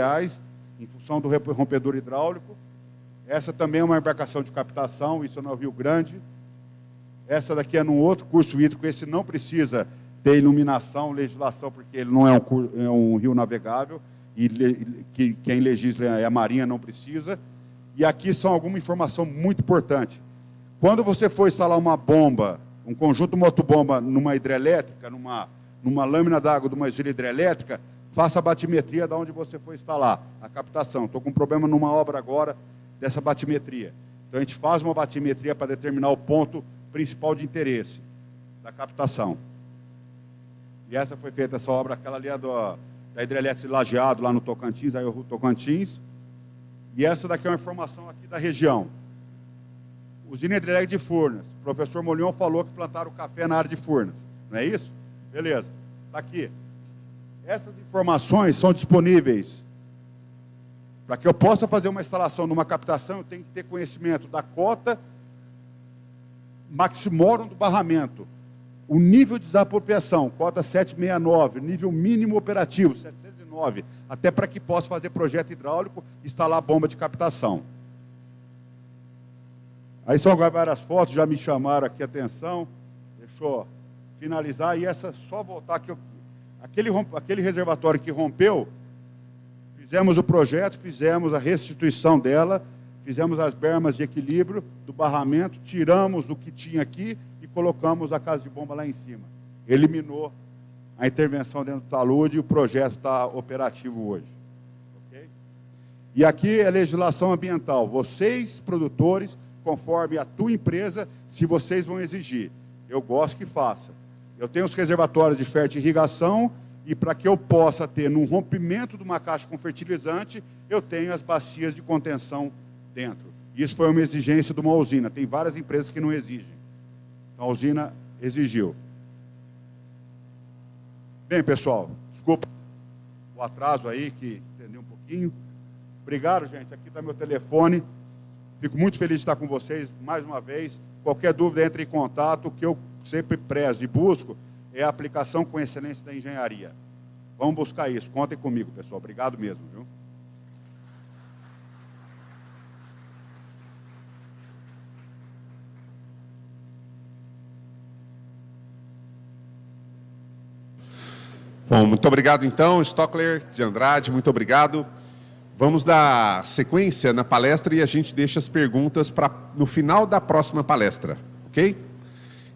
em função do rompedor hidráulico. Essa também é uma embarcação de captação, isso é no Rio Grande. Essa daqui é num outro curso hídrico, esse não precisa ter iluminação, legislação, porque ele não é um rio navegável, e quem legisla é a Marinha, não precisa. E aqui são alguma informação muito importante. Quando você for instalar uma bomba, um conjunto motobomba numa hidrelétrica, numa lâmina d'água de uma usina hidrelétrica, faça a batimetria de onde você for instalar a captação. Estou com um problema numa obra agora dessa batimetria. Então a gente faz uma batimetria para determinar o ponto principal de interesse da captação. E essa foi feita, essa obra, aquela ali é da hidrelétrica de Lajeado, lá no Tocantins, aí o Tocantins. E essa daqui é uma informação aqui da região. Usina hidrelétrica de Furnas. O professor Molion falou que plantaram café na área de Furnas. Não é isso? Beleza. Está aqui. Essas informações são disponíveis. Para que eu possa fazer uma instalação numa captação, eu tenho que ter conhecimento da cota maximorum do barramento, o nível de desapropriação, cota 769, nível mínimo operativo, 709, até para que possa fazer projeto hidráulico, instalar bomba de captação. Aí são várias fotos, já me chamaram aqui a atenção, deixa eu finalizar, e essa, só voltar aqui, aquele reservatório que rompeu, fizemos o projeto, fizemos a restituição dela, fizemos as bermas de equilíbrio do barramento, tiramos o que tinha aqui e colocamos a casa de bomba lá em cima. Eliminou a intervenção dentro do talude e o projeto está operativo hoje. Okay? E aqui é legislação ambiental. Vocês, produtores, conforme a tua empresa, se vocês vão exigir. Eu gosto que faça. Eu tenho os reservatórios de fertirrigação e para que eu possa ter, num rompimento de uma caixa com fertilizante, eu tenho as bacias de contenção dentro. Isso foi uma exigência de uma usina. Tem várias empresas que não exigem. Então, a usina exigiu. Bem, pessoal, desculpa o atraso aí, que estendeu um pouquinho. Obrigado, gente. Aqui está meu telefone. Fico muito feliz de estar com vocês mais uma vez. Qualquer dúvida, entre em contato. O que eu sempre prezo e busco é a aplicação com excelência da engenharia. Vamos buscar isso. Contem comigo, pessoal. Obrigado mesmo, viu? Bom, muito obrigado então, Stockler de Andrade, muito obrigado. Vamos dar sequência na palestra e a gente deixa as perguntas para no final da próxima palestra, ok?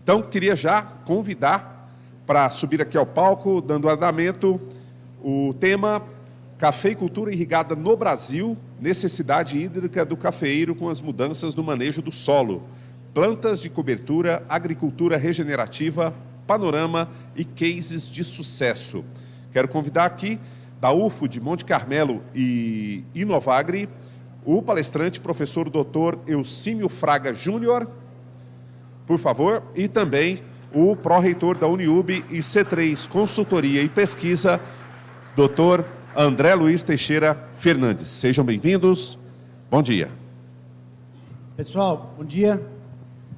Então, queria já convidar para subir aqui ao palco, dando andamento, o tema Cafeicultura irrigada no Brasil, necessidade hídrica do cafeeiro com as mudanças no manejo do solo, plantas de cobertura, agricultura regenerativa, panorama e cases de sucesso. Quero convidar aqui, da UFO de Monte Carmelo e Inovagri, o palestrante, professor Dr. Elcímio Fraga Júnior, por favor, e também o pró-reitor da Uniub e C3 Consultoria e Pesquisa, Dr. André Luiz Teixeira Fernandes. Sejam bem-vindos. Bom dia. Pessoal, bom dia.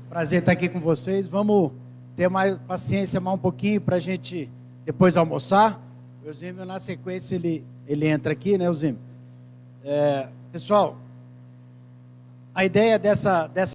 Prazer estar aqui com vocês. Vamos ter mais paciência, mais um pouquinho para a gente depois almoçar. O Eusímio, na sequência, ele entra aqui, né, Eusímio? Pessoal, a ideia dessa